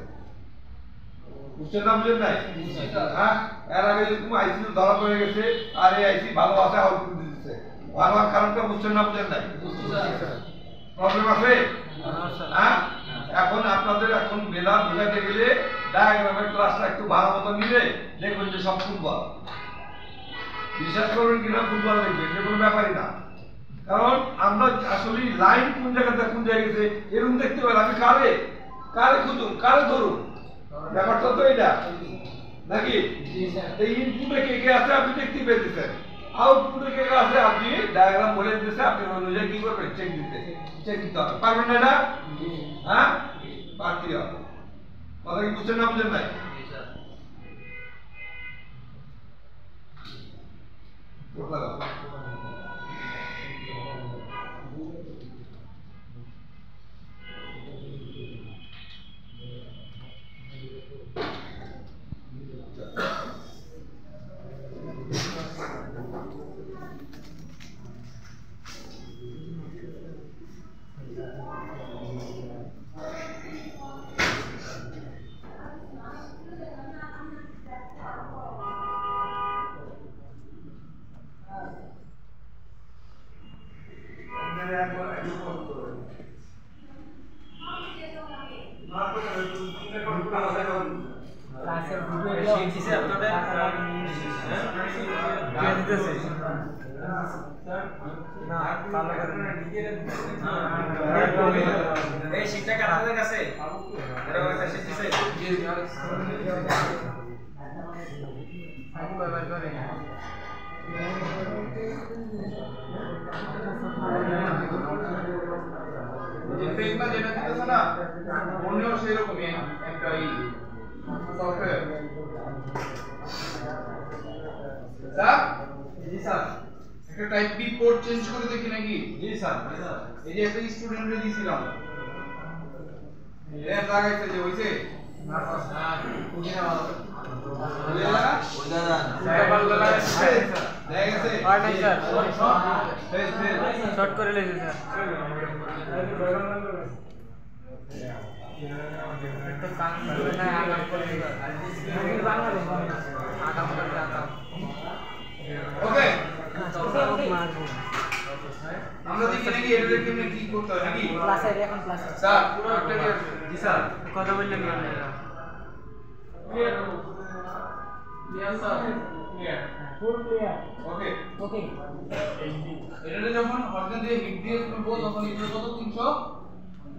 বুঝছেন না বুঝেন নাই হ্যাঁ এর আগে যেরকম আইসি ধরা পড়ে গেছে আর এই আইসি ভালো আছে আউটপুট দিতেছে ভালো আর খারাপটা বুঝছেন না বুঝেন নাই প্রবলেম আছে হ্যাঁ এখন আপনাদের এখন বেলা বুঝাতে গেলে ডায়াগ্রামের ক্লাসটা একটু ভালো মতো নিলে দেখবেন যে সব ফুটবল বিশ্বাস করবেন কিনা ফুটবল দেখবেন যে কোনো ব্যাপারই না কারণ আমরা আসলে লাইন কোন জায়গাতে কোন জায়গায় গেছে এরকম দেখতে পেলাম আমি কারে খুঁজুন কারে ধরুন ব্যাপারটা তো এটা নাকি এই ইনপুটে কে কে আছে আপনি দেখতে পেয়েছেন আউটপুটে কে কে আছে আপনি ডায়াগ্রাম বলে দিতেছে আপনি অনুযায়ী কি করবেন চেক দিতে হবে পারবেন না এটা হ্যাঁ পারতে হবে কথা কি বুঝছেন না বুঝেন নাই ক্লাসের ভিডিও শিখছি আপনাদের কে দিতেছে না ভালো করে এই শিক্ষা কাটাদের কাছে এরকম একটা শিখছে জি আমি বাবা করে যে ফেসটা যেটা দিতেছে না অন্যও সেরকমই একটা সফটওয়্যার স্যার জি স্যার একটা টাইপ বি কোড চেঞ্জ করে দেখি নাকি জি স্যার এই যে একটা স্টুডেন্টরে দিছিলাম এর লাগাইছে যে হইছে না স্যার কুদিনা ভালো শর্ট করে লেগে স্যার তো কাম করে না আগাম করে আগাম করে আগাম ওকে আমরা দেখি নাকি এটা দেখি আমরা কি করতে হয় নাকি ক্লাসে এখন ক্লাসে স্যার পুরো একটা জি স্যার কথা বললেন না clear sir clear full clear okay okay এটা যখন হরজান দিয়ে হিট দিয়ে তুলবো তখন এটা কত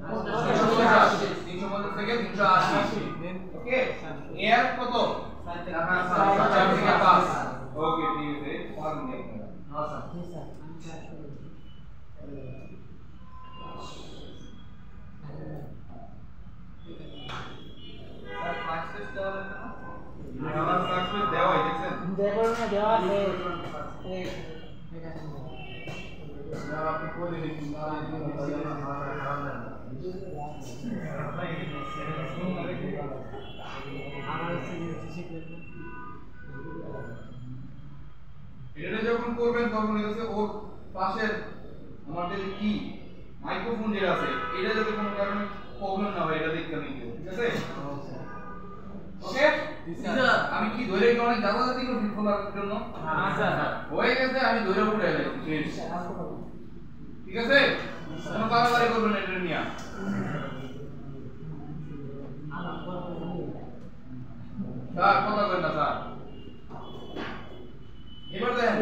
350 থেকে 380 ওকে এয়ার কত 4 থেকে 5 ওকে ঠিক আছে 5 মিনিট হ্যাঁ স্যার জি স্যার স্যার ফ্লাক্স দেওয়া লাগবে না? আমার ফ্লাক্স দেওয়া হয় দেখছেন? দেওয়া আছে আপনি করে দিন এটা যখন করবেন তখন হচ্ছে ওর পাশের আমাদের কি মাইক্রোফোন যেটা আছে এটা যাতে কোনো কারণে প্রবলেম না হয় এটা দেখতে নিতে ঠিক আছে ওকে স্যার আমি কি ধরে কি অনেক জায়গা জাতি করছি খোলার জন্য হ্যাঁ স্যার হয়ে গেছে আমি ধরে উঠে গেছি ঠিক আছে কোনো তাড়াতাড়ি করবেন এটা নিয়ে স্যার কথা বলেন না স্যার এবার দেখেন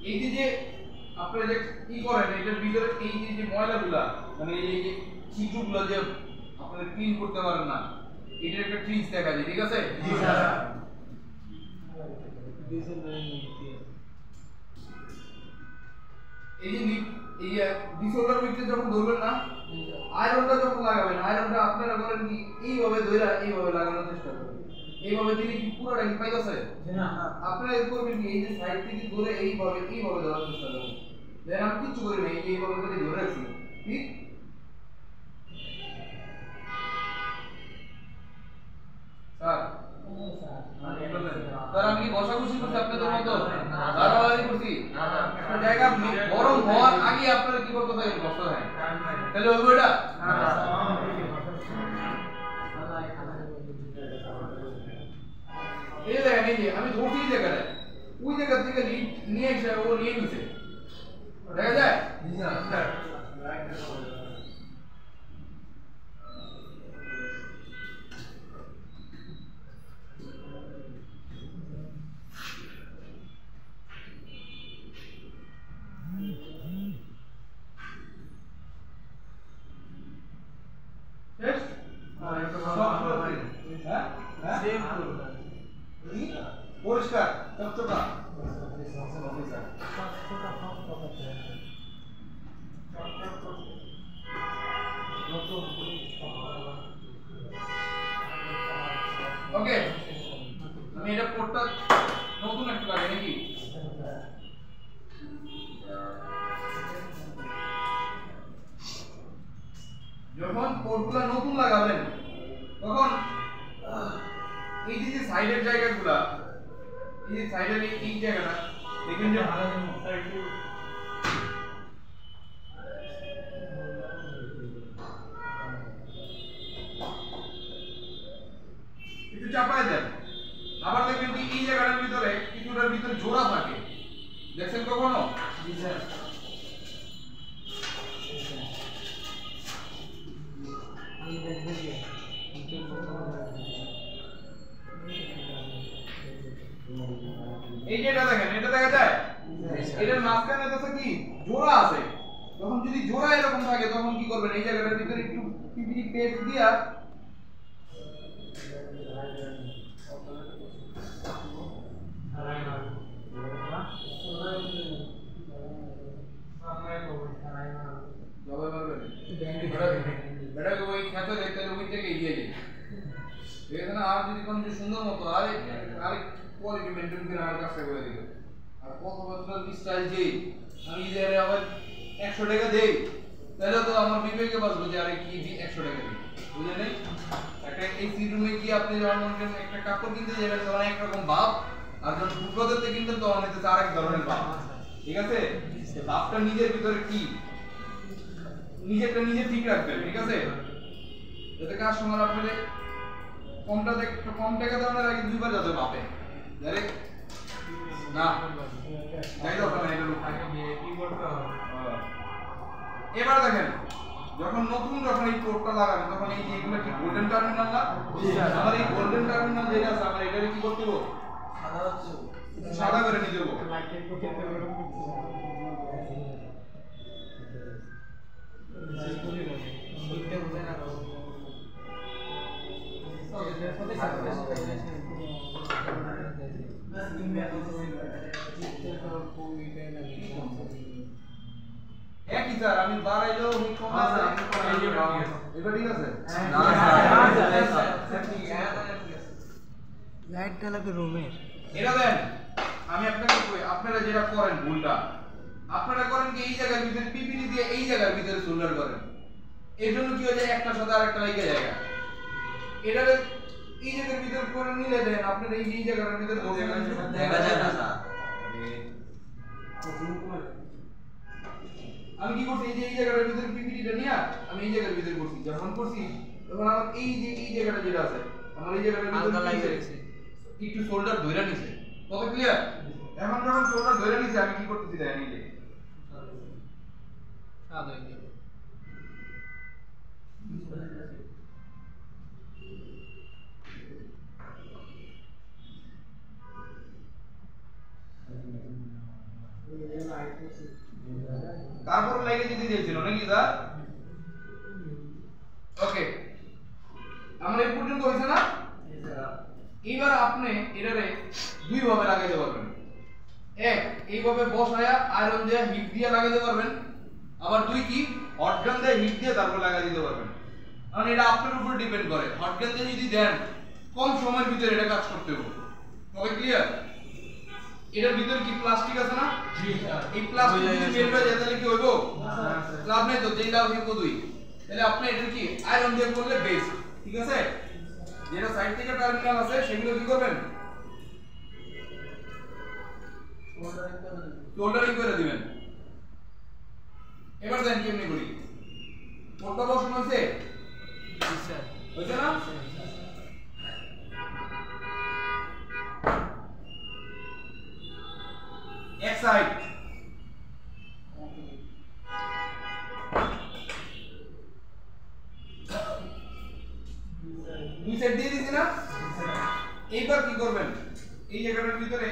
এই যে আপনারা যে কি করেন এটার ভিতরে এই যে ময়লাগুলা মানে এই যে ছিদ্রগুলো যে আপনারা ক্লিন করতে পারেন না এটার একটা ট্রিক্স দেখা যায় ঠিক আছে জি স্যার এই যে এই ডিসঅর্ডার উইকতে যখন ধরবেন না আয়রনটা যখন লাগাবেন আয়রনটা আপনারা করেন কি এইভাবে ধইরা এইভাবে লাগানোর চেষ্টা করবেন এইভাবে দিলে কি পুরোটা কি পাইতেছে না আপনারা এই করবেন কি এই যে সাইড থেকে ধরে এইভাবে ধরার চেষ্টা করবেন দেন আমি কিছু করি না এই যে এইভাবে করে ধরে রাখছি ঠিক স্যার স্যার আমি কি বসাবসি করছি আপনাদের মতো দাঁড়াবাড়ি করছি একটা জায়গা গরম হওয়ার আগে আপনারা কি করতে হয় বসতে হয় তাহলে ওই বইটা এই দেখেন এই যে আমি ধরছি এই জায়গাটা ওই জায়গা থেকে লিড নিয়ে এসে ও নিয়ে নিছে দেখা যায় স্যার শেষ পরিষ্কার চকচকা ওকে আমি এটা পোর্টটা নতুন একটা লাগে নাকি যখন পোর্টগুলো নতুন লাগাবেন তখন এই যে সাইডের জায়গাগুলো এই যে সাইডের এই জায়গাটা দেখেন যে একটু চাপায় দেন আবার দেখবেন কি এই জায়গাটার ভিতরে কিছুটার ভিতরে জোড়া থাকে দেখছেন কখনো জি স্যার এই যে এটা দেখেন এটা দেখা যায় এটার মাঝখানে আছে কি জোড়া আছে যখন যদি জোড়া এরকম থাকে তখন কি করবেন এই জায়গাটার ভিতরে একটু পিপিটি পেস্ট দিয়া বেটা ওই খেতে দেখতে ওই থেকে এগিয়ে যায় এখানে আর যদি কোন সুন্দর মতো আরে কোয়ালিটি মেইনটেইন করে আমার কাছে করে দিবে আর কথাবার্তা স্টাইল যে আমি যে আবার 100 টাকা দেই তাহলে তো আমার বিবেকে বাঁচবে যে আরে কি 100 টাকা দিই বুঝলেন নাই একটা এসি রুমে কি আপনি যখন একটা কাপড় কিনতে যাবেন তখন এক রকম ভাব আর যখন টুকরো দিতে কিনতেন তখন হচ্ছে আরেক ধরনের ভাব ঠিক আছে ভাবটা নিজের ভিতরে কি নিজেরটা নিজে ঠিক রাখবেন ঠিক আছে যাতে কাস্টমার আপনাদের কম টাকা দেওয়ার আগে দুইবার যাতে ভাবে ডাইরেক্ট না যাই দাও না এটা কি করতে হবে এবার দেখেন যখন যখন এই কোডটা লাগাবেন তখন এই যে এগুলো কি গোল্ডেন টার্মিনাল না আমার এই গোল্ডেন টার্মিনাল যেটা আছে আমরা এটাকে কি করতে হবে সাদা করে নিতে হবে একই স্যার আমি বাড়াইলেও আমি কমাইলে এটা ঠিক আছে না স্যার লাইটটা লাগে রুমের এটা দেন আমি আপনাকে কই আপনারা যেটা করেন ভুলটা আপনারা করেন কি এই জায়গার ভিতরে পিপিটি দিয়ে এই জায়গার ভিতরে সোল্ডার করেন এর জন্য কি হয়ে যায় একটা সাথে আরেকটা লাগে জায়গা এটা এই জায়গার ভিতরে করে নিলে দেন আপনারা এই জায়গার ভিতরে দেখা যায় না স্যার আমি কি করছি এই জায়গাটার ভিতরে পিপিটিটা নিয়ে আমি এই জায়গার ভিতরে করছি যখন করছি তখন আমার এই জায়গাটা যেটা আছে আমার এই জায়গাটার ভিতরে লাগিয়েছে একটু শোল্ডার ধরে নিছে কত ক্লিয়ার এখন যখন শোল্ডার ধরে নিছে আমি কি করতেছি দেখেন এই যে সাদা এই তারপর লাগে দিতে দিয়েছিল নাকি স্যার ওকে আমরা এই পর্যন্ত হইছে না এবার আপনি এটারে দুই ভাবে লাগাইতে পারবেন এক এইভাবে বসায়া আয়রন দিয়ে হিট দিয়ে লাগাইতে পারবেন আবার দুই কি হট গান দিয়ে হিট দিয়ে তারপর লাগাই দিতে পারবেন কারণ এটা আপনার উপর ডিপেন্ড করে হট গান দিয়ে যদি দেন কম সময়ের ভিতরে এটা কাজ করতে হবে ওকে ক্লিয়ার এটার ভিতরে কি প্লাস্টিক আছে না জি স্যার এই প্লাস্টিক যদি বের হয়ে যায় তাহলে কি হইব লাভ নাই তো যেই লাভ হইব দুই তাহলে আপনি এটা কি আয়রন দিয়ে করলে বেস্ট ঠিক আছে যেটা সাইড থেকে টার্মিনাল আছে সেগুলো কি করবেন সোল্ডারিং করে দিবেন এবার দেন কেমনে করি কোনটা বসানো হইছে জি স্যার হইছে না এক সাইড দুই সাইড দিয়ে দিছি না এইবার কি করবেন এই জায়গাটার ভিতরে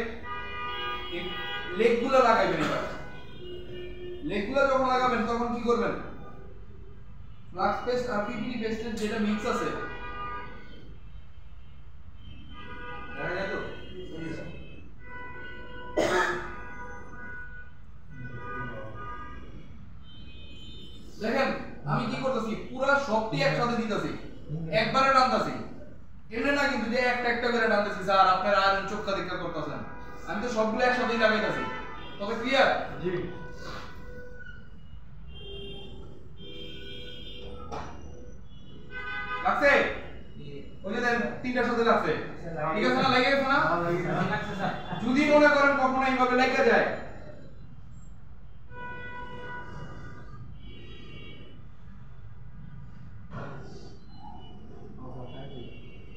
এই লেগগুলো লাগাইবেন এবার লেগগুলো যখন লাগাবেন তখন কি করবেন ফ্লাক্স পেস্ট আর পিপিটি পেস্টের যেটা মিক্স আছে দেখা যায় তো দেখেন আমি কি করতেছি পুরো সবটি একসাথে দিতেছি একবারে টানতেছি এমনি না কিন্তু যে একটা একটা করে টানতেছি স্যার আপনারা আয়রন চোখা দেখা করতেছেন আমি তো সবগুলো একসাথেই লাগাইতেছি তবে ক্লিয়ার জি লাগছে ওই যে তিনটার সাথে লাগছে ঠিক আছে না লেগে গেছে না লাগছে স্যার যদি মনে করেন কখনো এইভাবে লেগে যায়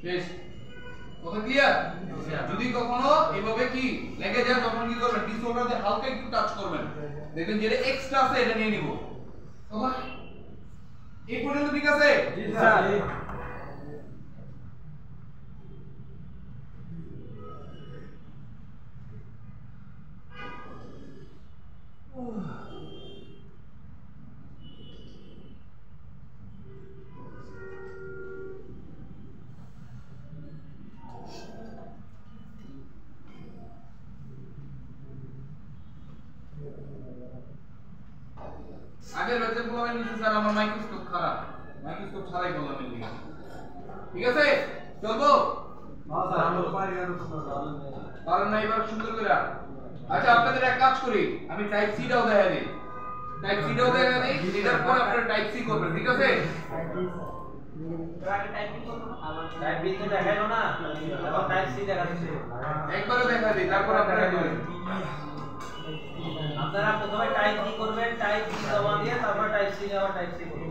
বেশ কথা ক্লিয়ার যদি কখনো এভাবে কি লেগে যায় তখন কি করবেন ডিসোল্ডার দিয়ে হালকা একটু টাচ করবেন দেখবেন যেটা এক্সট্রা আছে এটা নিয়ে নিব কথা এই পর্যন্ত ঠিক আছে জি স্যার আগের ব্যাচে বললাম নিচে স্যার আমার মাইক্রোস্কোপ খারাপ মাইক্রোস্কোপ ছাড়াই বললাম এদিকে ঠিক আছে চলবো হ্যাঁ স্যার আমরা পারি না তো পারেন না এবার সুন্দর করে আচ্ছা আপনাদের এক কাজ করি আমি টাইপ সি টাও দেখাই দিই টাইপ সি টাও দেখাই দিই এটার পর আপনারা টাইপ সি করবেন ঠিক আছে আগে টাইপ বি করব টাইপ বি তো দেখাইলো না এখন টাইপ সি দেখাচ্ছে একবারে দেখাই দিই তারপর আপনারা করবেন আপনারা প্রথমে টাইপ বি করবেন টাইপ বি জমা দিয়ে তারপর টাইপ সি আবার টাইপ সি করবেন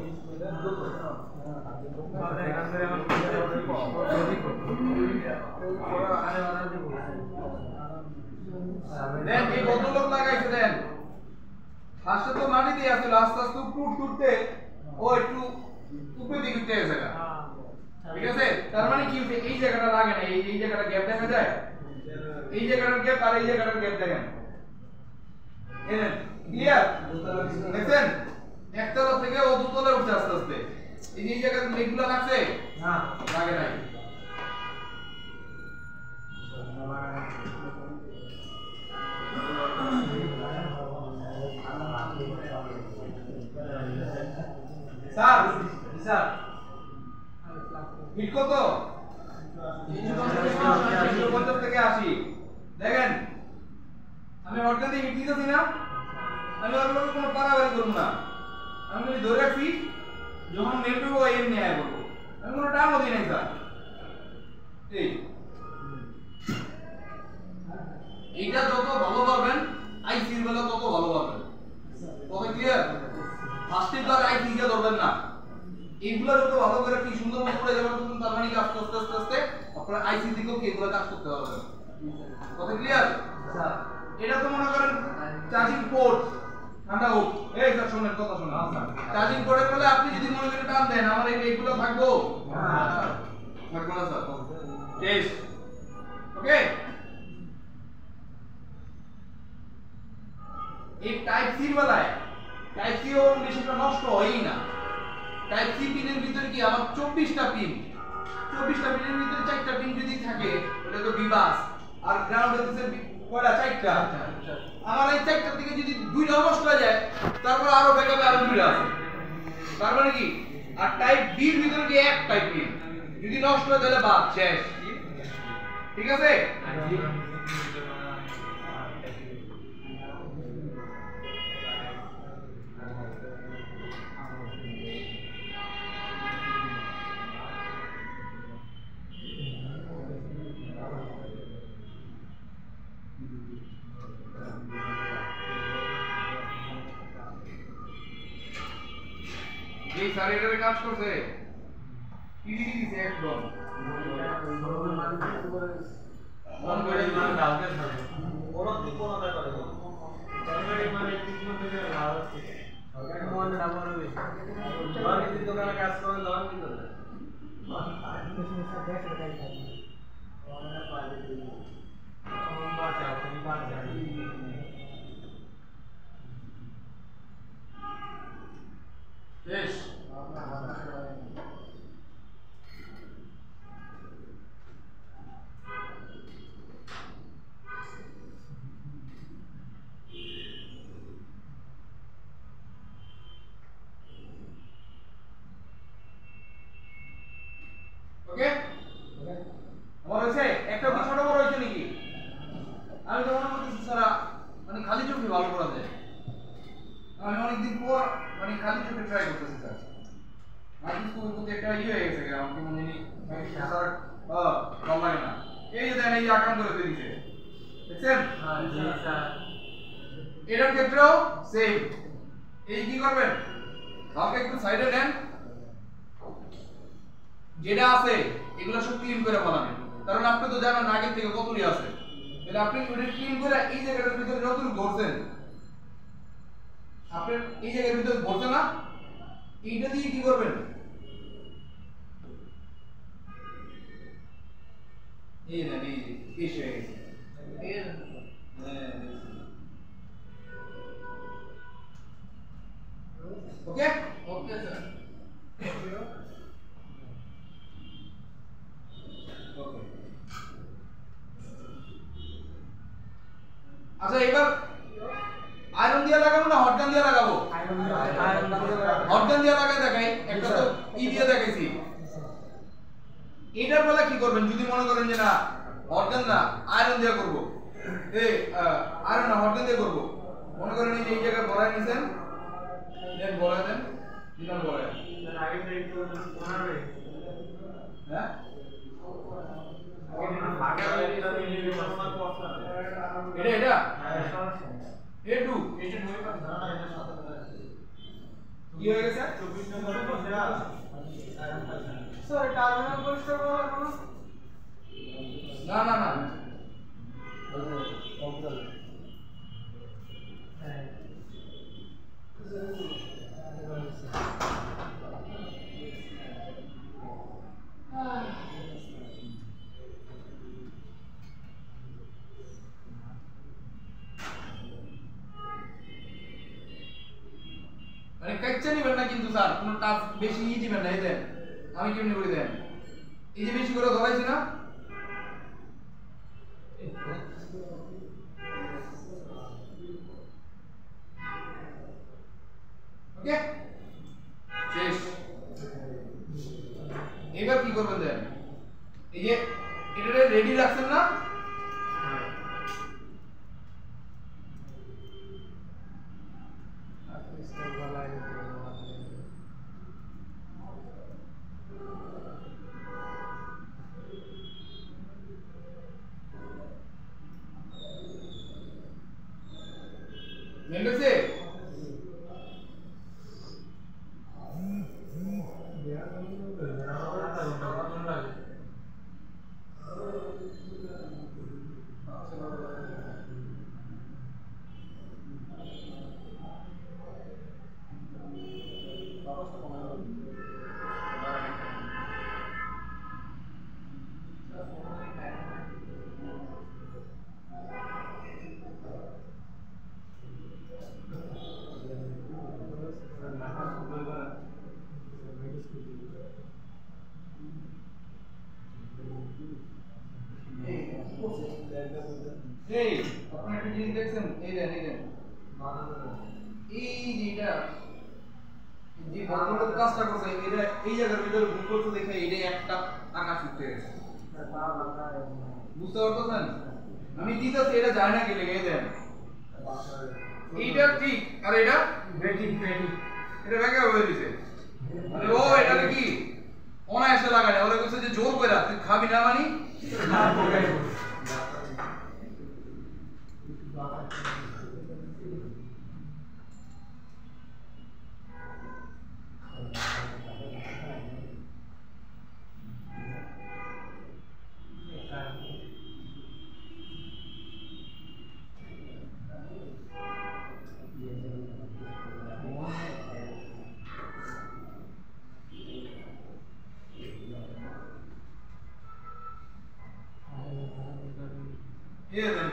দেন এই ভদ্রলোক লাগাইছে দেন ফার্স্টে তো মাটি দিয়ে আসলে আস্তে আস্তে উঠতে ও একটু উপরে দিকে উঠে গেছে ঠিক আছে তার মানে কি এই জায়গাটা লাগে না এই জায়গাটা গ্যাপ দেখা যায় এই জায়গাটার গ্যাপ আর এই জায়গাটার গ্যাপ দেখেন এলেন ক্লিয়ার দেখেন একতলা থেকে ও দুতলায় উঠছে আস্তে আস্তে এই জায়গাতে লেগগুলো লাগছে না লাগে নাই 350 থেকে 80 দেখেন আমি হটগান দিয়ে হিট দিতেছি না আমি ওর লগে কোনো পারাবারি করব না আমি যদি ধরে রাখছি যখন নেট করব এমনি আয় করব আমি কোনো টানও দিই নাই স্যার এইটা যত ভালো পারবেন আইসির বেলা তত ভালো পারবেন কথা ক্লিয়ার ফার্স্টে তো আইসিটা ধরবেন না এইগুলো যত ভালো করে কি সুন্দর মতো করে যাবেন তখন তার মানে কাজ করতে আস্তে আস্তে আপনার আইসি দিকেও কি এগুলো কাজ করতে পারবেন কথা ক্লিয়ার স্যার এটা তো মনে করেন চার্জিং পোর্ট ঠান্ডা হোক এই স্যার শুনেন কথা শুনুন চার্জিং পোর্টের বলে আপনি যদি মনে করেন টান দেন আমার এইগুলো থাকবো থাকবো না স্যার টেস্ট ওকে এই টাইপ সি বেলায় টাইপ সি ও মেশিনটা নষ্ট হয়ই না টাইপ সি পিনের ভিতরে কি আমার 24টা পিন 24টা পিনের ভিতরে 4টা পিন যদি থাকে তাহলে তো বিবাস আর গ্রাউন্ড হচ্ছে কয়টা 4টা আমার এই 4টা থেকে যদি দুইটা নষ্ট হয়ে যায় তারপর আরো ব্যাকআপে আরো দুইটা আছে তার মানে কি আর টাইপ বি এর ভিতরে কি এক টাইপ পিন যদি নষ্ট হয়ে তাহলে বাদ শেষ ঠিক আছে এই স্যার এটারে কাজ করছে কি দিছে একদম মন করে মান ডালতে থাকে ওরা কি কোন না করে সরকারি মানে ঠিক মতো করে লাভ আছে সরকারি মানে লাভ হবে সরকারি যদি দোকানে কাজ করে লাভ কি করবে Yes. Okay? আমার হইছে একটা কি ছোট বড় হইছে নাকি আমি তো মনে করতেছি সারা মানে খালি চোখে ভালো করা যায় আমি অনেকদিন পর মানে খালি চোখে ট্রাই করতেছি স্যার আমি স্কুলের প্রতি একটা ইয়ে হয়ে গেছে আমার কি মনে নেই স্যার ভালো লাগে না এই যে দেন এই যে আকাম করে দিয়েছে দেখছেন হ্যাঁ জি স্যার এটার ক্ষেত্রেও সেম এই কি করবেন হালকা একটু সাইডে নেন যেটা আছে এগুলো সব ক্লিন করে ফেলাবেন কারণ আপনি তো জানেন আগে থেকে কতই আছে তাহলে আপনি ওটা ক্লিন করে এই জায়গাটার ভিতরে যতটুকু ঘুরছেন আপনি এই জায়গার ভিতরে ঘুরছে না এইটা দিয়ে কি করবেন এই না এই এসে গেছে ওকে ওকে স্যার আচ্ছা এবার আয়রন দিয়ে লাগাবো না হট গান দিয়ে লাগাবো হট গান দিয়ে লাগাই দেখাই একটা তো ই দিয়ে দেখাইছি এটার বেলা কি করবেন যদি মনে করেন যে না হট গান না আয়রন দিয়ে করব এই আয়রন না হট গান দিয়ে করব মনে করেন এই যে এই জায়গায় বড়াই নিছেন দেন বড়াই দেন দিলাম বড়াই দেন আগে থেকে একটু বানাবে হ্যাঁ এটা এটা A2 এটা নয় পাঁচ না এটা 7 কি হয়ে গেছে 24 নম্বর স্যার টার্মিনাল পরিষ্কার করা হলো না না না মানে কাচ্চা নিবেন না কিন্তু স্যার কোনো টাস্ক বেশি ইজি দিবেন না এই দেন আমি কেমনে করে দেন এই যে বেশি করে ধরাইছি না ওকে শেষ এবার কি করবেন দেন এই যে এটা রেডি রাখছেন না? মেলছে এই আপনি একটা জিনিস দেখছেন এই দেন এই যেটা যে ভদ্রলোক কাজটা করছে এটা এই জায়গার ভিতরে ভুল করতে দেখে এটা একটা টাকা ছুটে গেছে বুঝতে পারতেছেন আমি দিতেছি এটা যায় না কি লেগে দেন এইটা ঠিক আর এটা বেটিং এটা ব্যাকে হয়ে দিছে ও এটা কি অনায়াসে লাগায় ওরা কইছে যে জোর কইরা তুই খাবি না মানি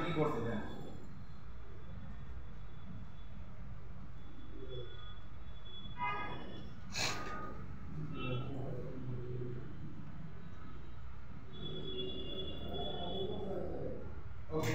কি করতে দেন ওকে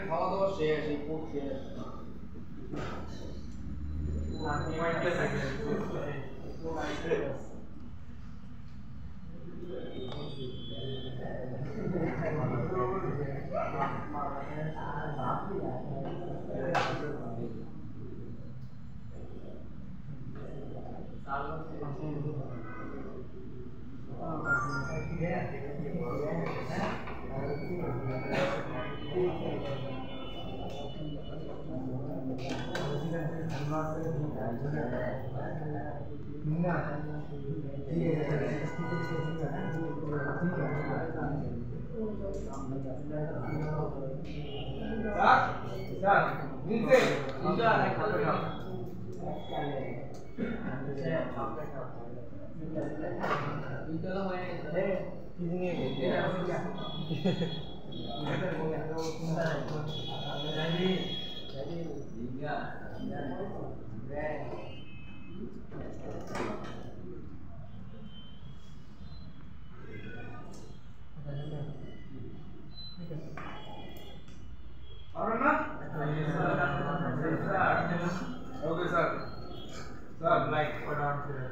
খাওয়া দাওয়া শেষ এই কোর্স শেষ Okay, sir. Sir, like put on here.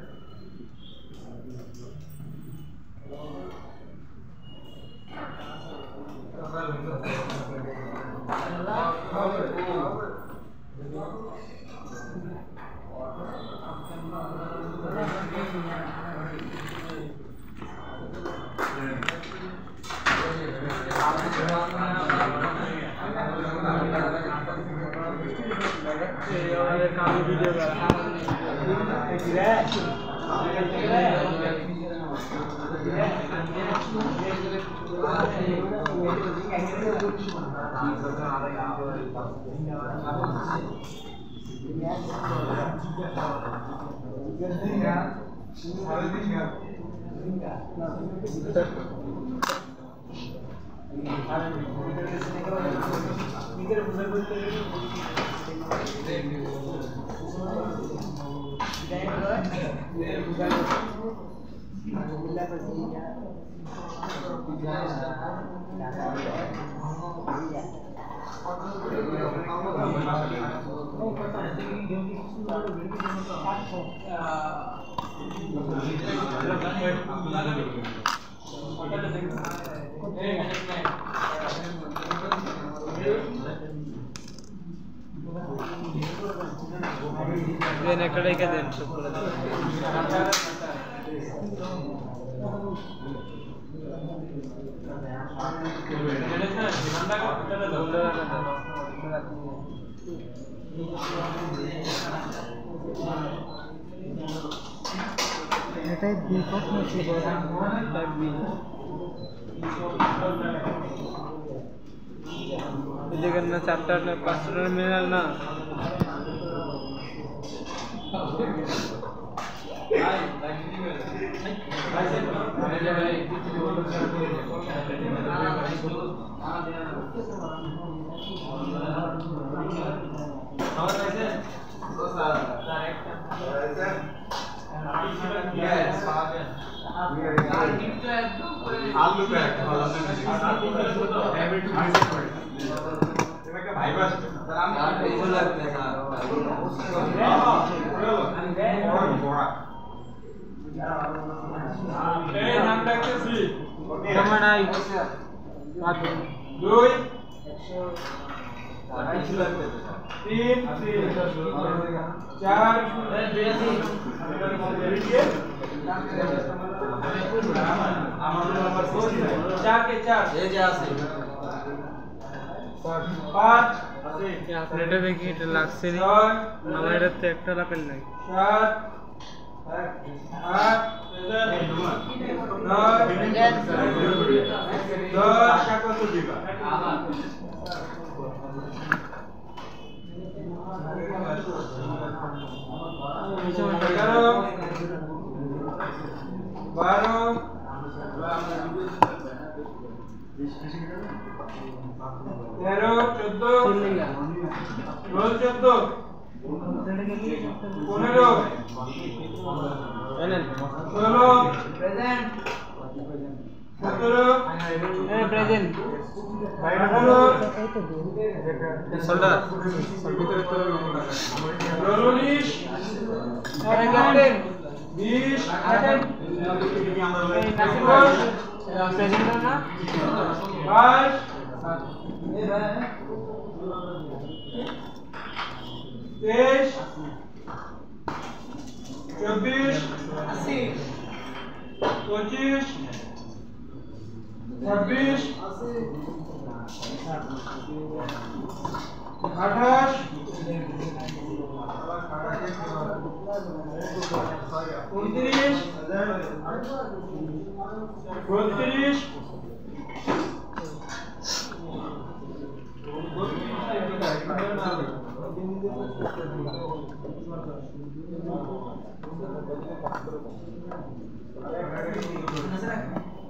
একটা রেখে দেন সব করে এটাই দ্বিপদ নথি এদিকে না 4টা না 5টা মিলাল না এটা দেখি এটা লাগছে না আমার এটাতে একটা লাপেন নাই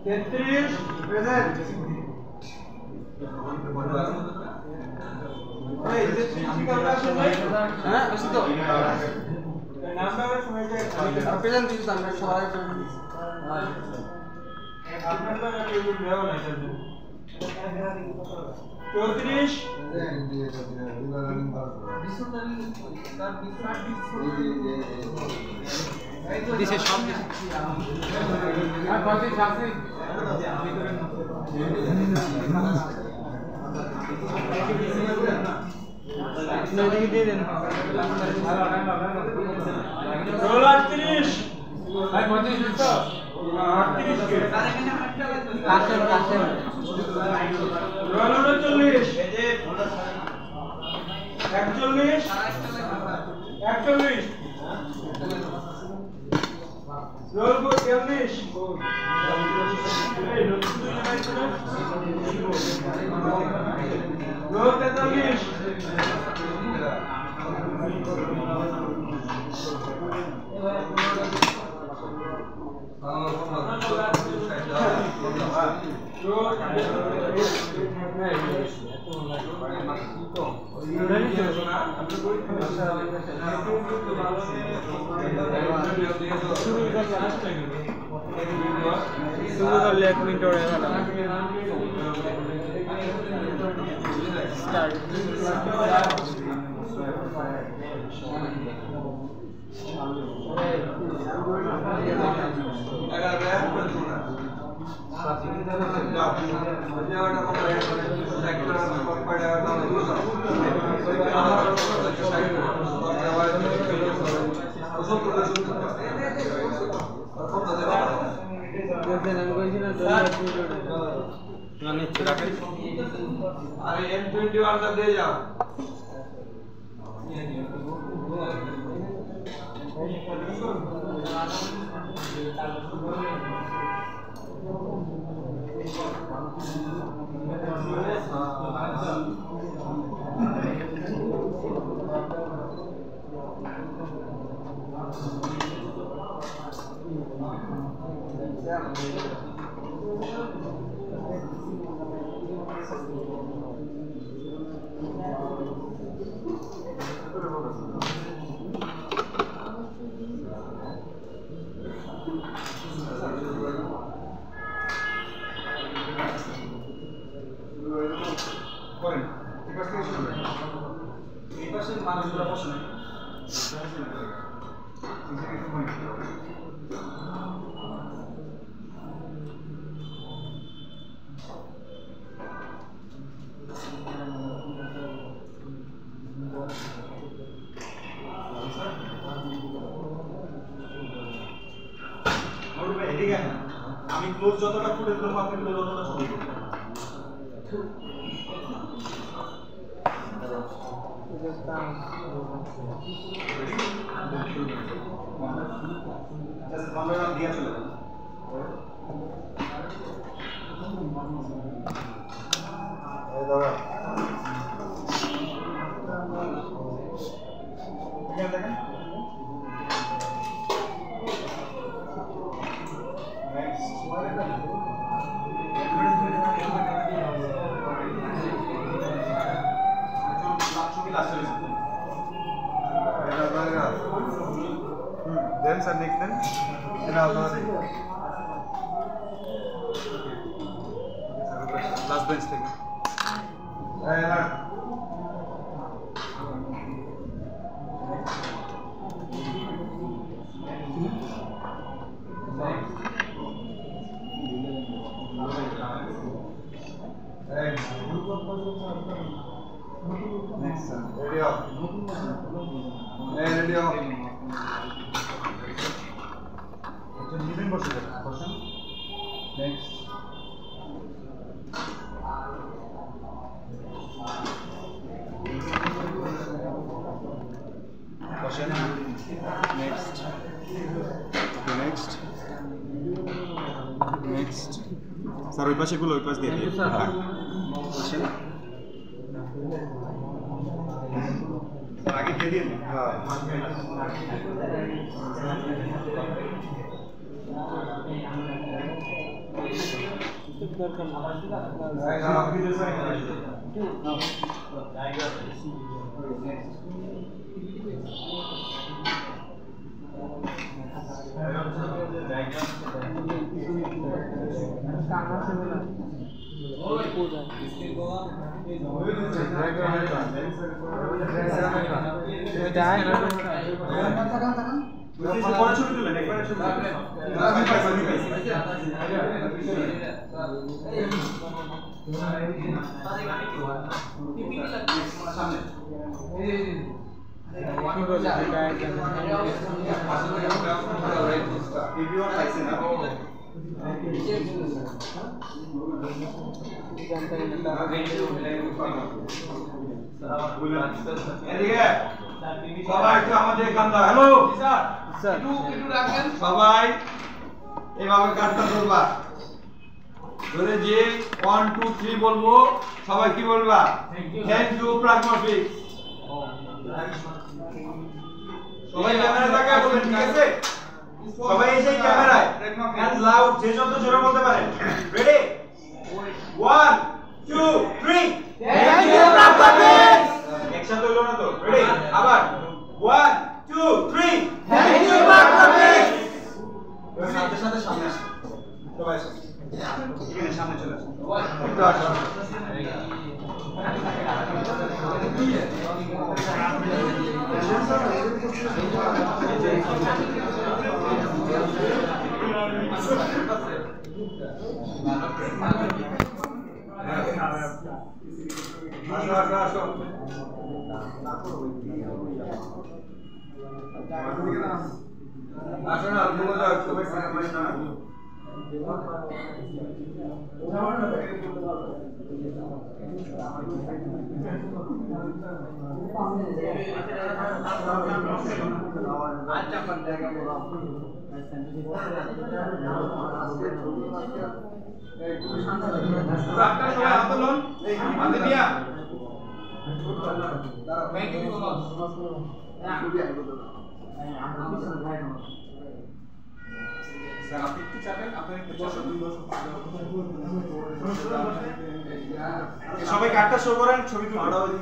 33 present এই যে শিক্ষকরা আসেন নাই? হ্যাঁ আসি তো নাম্বারের সময়টা প্রেজেন্ট দিতে আমরা সবাই আপনার তো টেবিল দেওয়া নাই স্যার 34 দিছে সব আর কত আছে নদীকে দিয়ে দেন রোল 38 ভাই 35 তো 38 কে কাশেম রোল 39 41 41 রোল 43 এই নতুন দুই লাগাই ছিল রোল 43 শুরু করলে 1 মিনিট ওরে গেল স্টার্ট अरे M21 का दे जाओ আমি ক্লোজ যতটা করে দেবো আপনি ক্লোজ যতটা শুরু করুন দিয়ে চলে যান দাদা দেখেন Then sir next then last bench থেকে next sir ready up ready up Living person. Next. Question. Next. Okay, next. Next. Sir, ওই পাশে গুলো ওই পাশ দিয়ে দিন। হ্যাঁ। Question. Sir, আগে দিয়ে দিন। হ্যাঁ। দরকার না সবাই একটু আমাদের কান্দা হ্যালো স্যার একটু রাখেন সবাই এইভাবে কাজটা করবা ধরে যে 1 2 3 বলবো সবাই কি বলবা থ্যাংক ইউ প্রাগমাফিক্স সবাই ক্যামেরা তাকায় বলেন ঠিক আছে সবাই এসে ক্যামেরায় এন্ড লাউড যে যত জোরে বলতে পারেন রেডি 1 2 3 থ্যাংক ইউ প্রাগমাফিক্স একসাথে হলো না তো রেডি আবার 1 2 3 থ্যাংক ইউ প্রাগমাফিক্স সাথে সাথে সামনে আসো সবাই আসো এখানে সামনে চলে আসো একটু আসো আসো না বলে দাও সবাই সামনে না সবাই কার্ডটা শো করেন ছবি তুলুন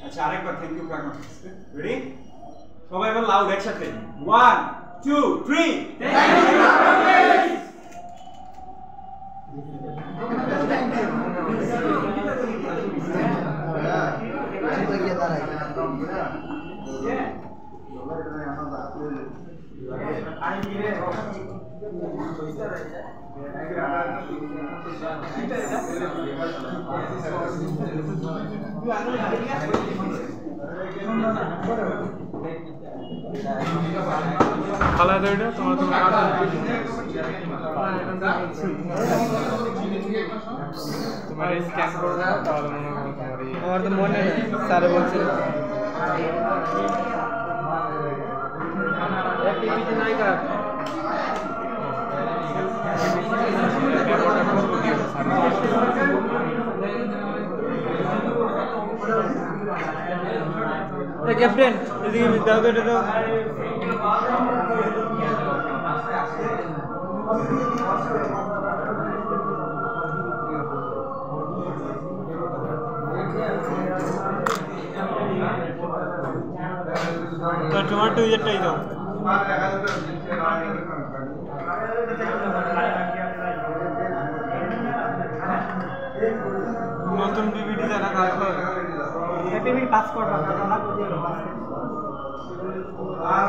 আচ্ছা আরেকবার থ্যাংক ইউ প্রাগমাফিক্স রেডি সবাই এবার লাউড একসাথে 1 2 3 থ্যাংক ইউ প্রাগমাফিক্স খালা দেড়টা তোমার তো তোমার স্ক্যান করো না তাহলে মনে হয় তোমার আমার তো মনে নেই স্যারে বলছে পিপিটি নাই কার ক্যাপ্টেন এদিকে দাও তো এটা দাও তো তোমার 2000টাই দাও নতুন পিপিটি যারা কাজ করে পিপিটি পাস করবা না বুঝিয়ে পাস আর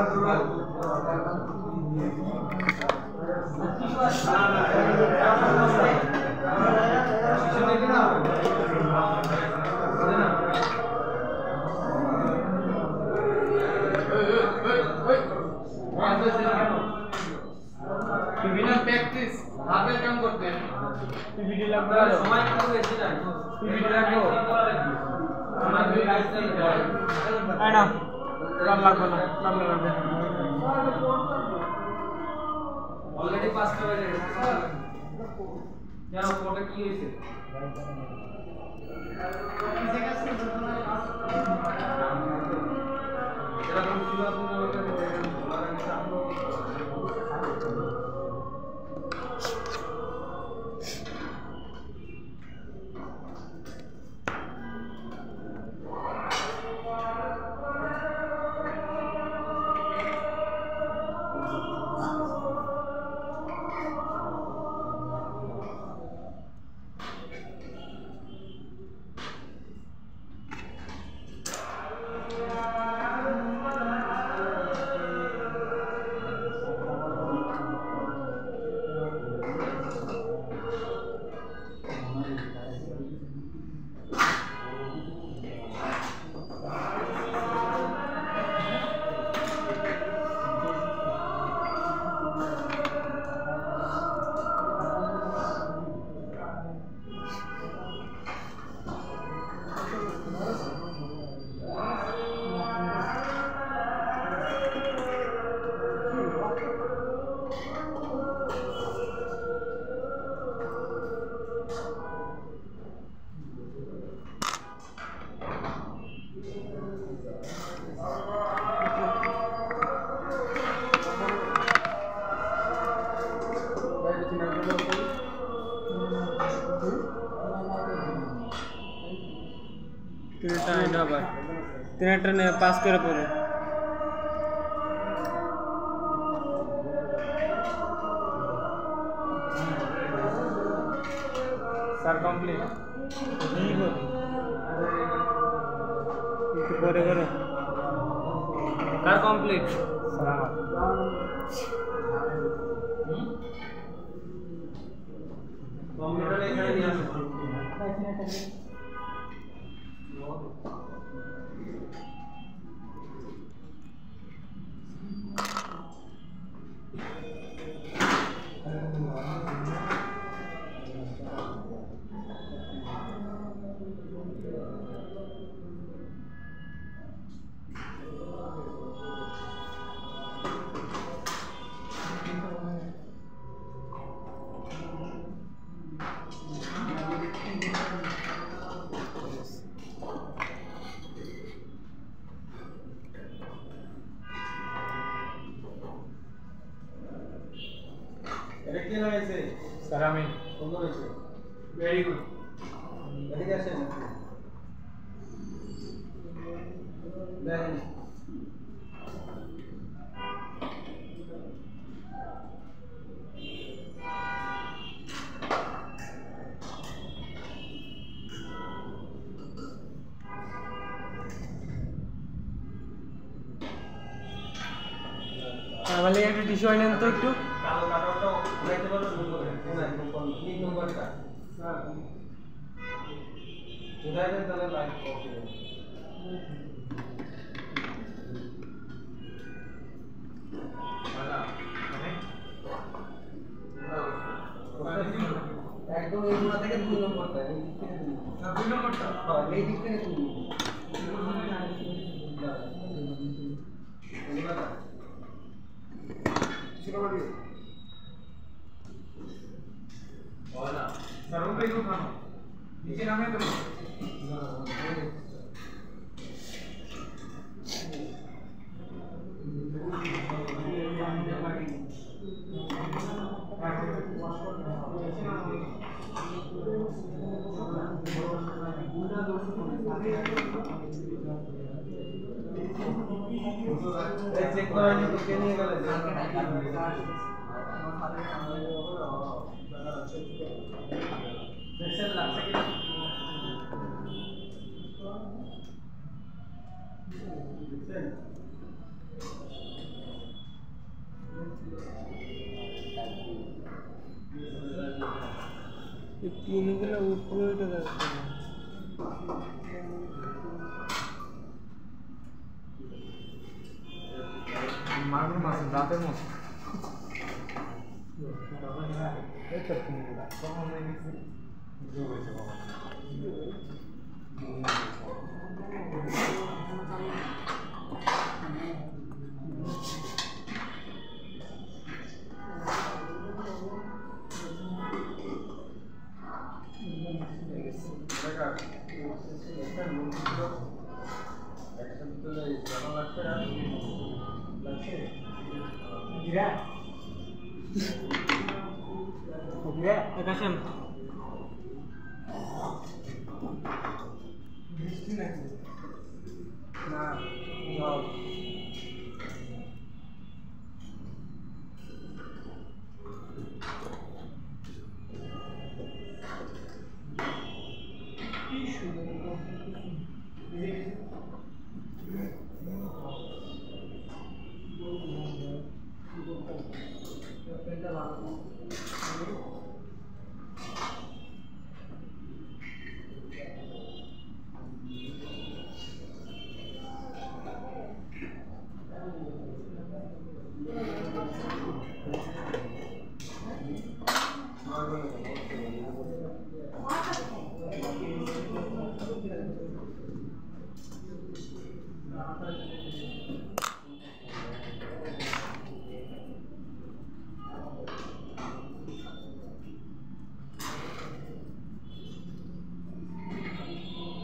বিভিন্ন প্র্যাকটিস হাতের কাম করতে পিপিটি লাগবে সময় কিন্তু বেশি না পিপিটি লাগবে আমার দুই গাইড চাই আয় না কাম লাগবে না সামনে লাগবে অলরেডি পাস করে গেছে কেন কোটা কি হইছে ट्रेन पास करे पड़े सर कंप्लीट परे करो कार कंप्लीट कंप्यूटर এখানে নিয়ে আসো কে লাগাইছে স্যার আমি সুন্দর হয়েছে ভেরি গুড এদিকে আসেন দেখেন আমাদের একটা টিস্যু আনেন তো একটু কালো কাটাটা উঠাইতে পারো তিন নম্বরটা উঠাই দেন তাহলে লাইট অফ হয়ে যাবে একদম এই কোণা থেকে 2 নম্বরটা এই দিক থেকে 2 নম্বরটা হ্যাঁ এই দিক থেকে 2 नीचे नामे तो चेक करानी तो के नहीं गले प्रेशर लग सके तीन गुला ऊपर उठे जाते हैं मार्बल मास जाते हैं एक करते हैं कौन हमें जो वैसे আকাশম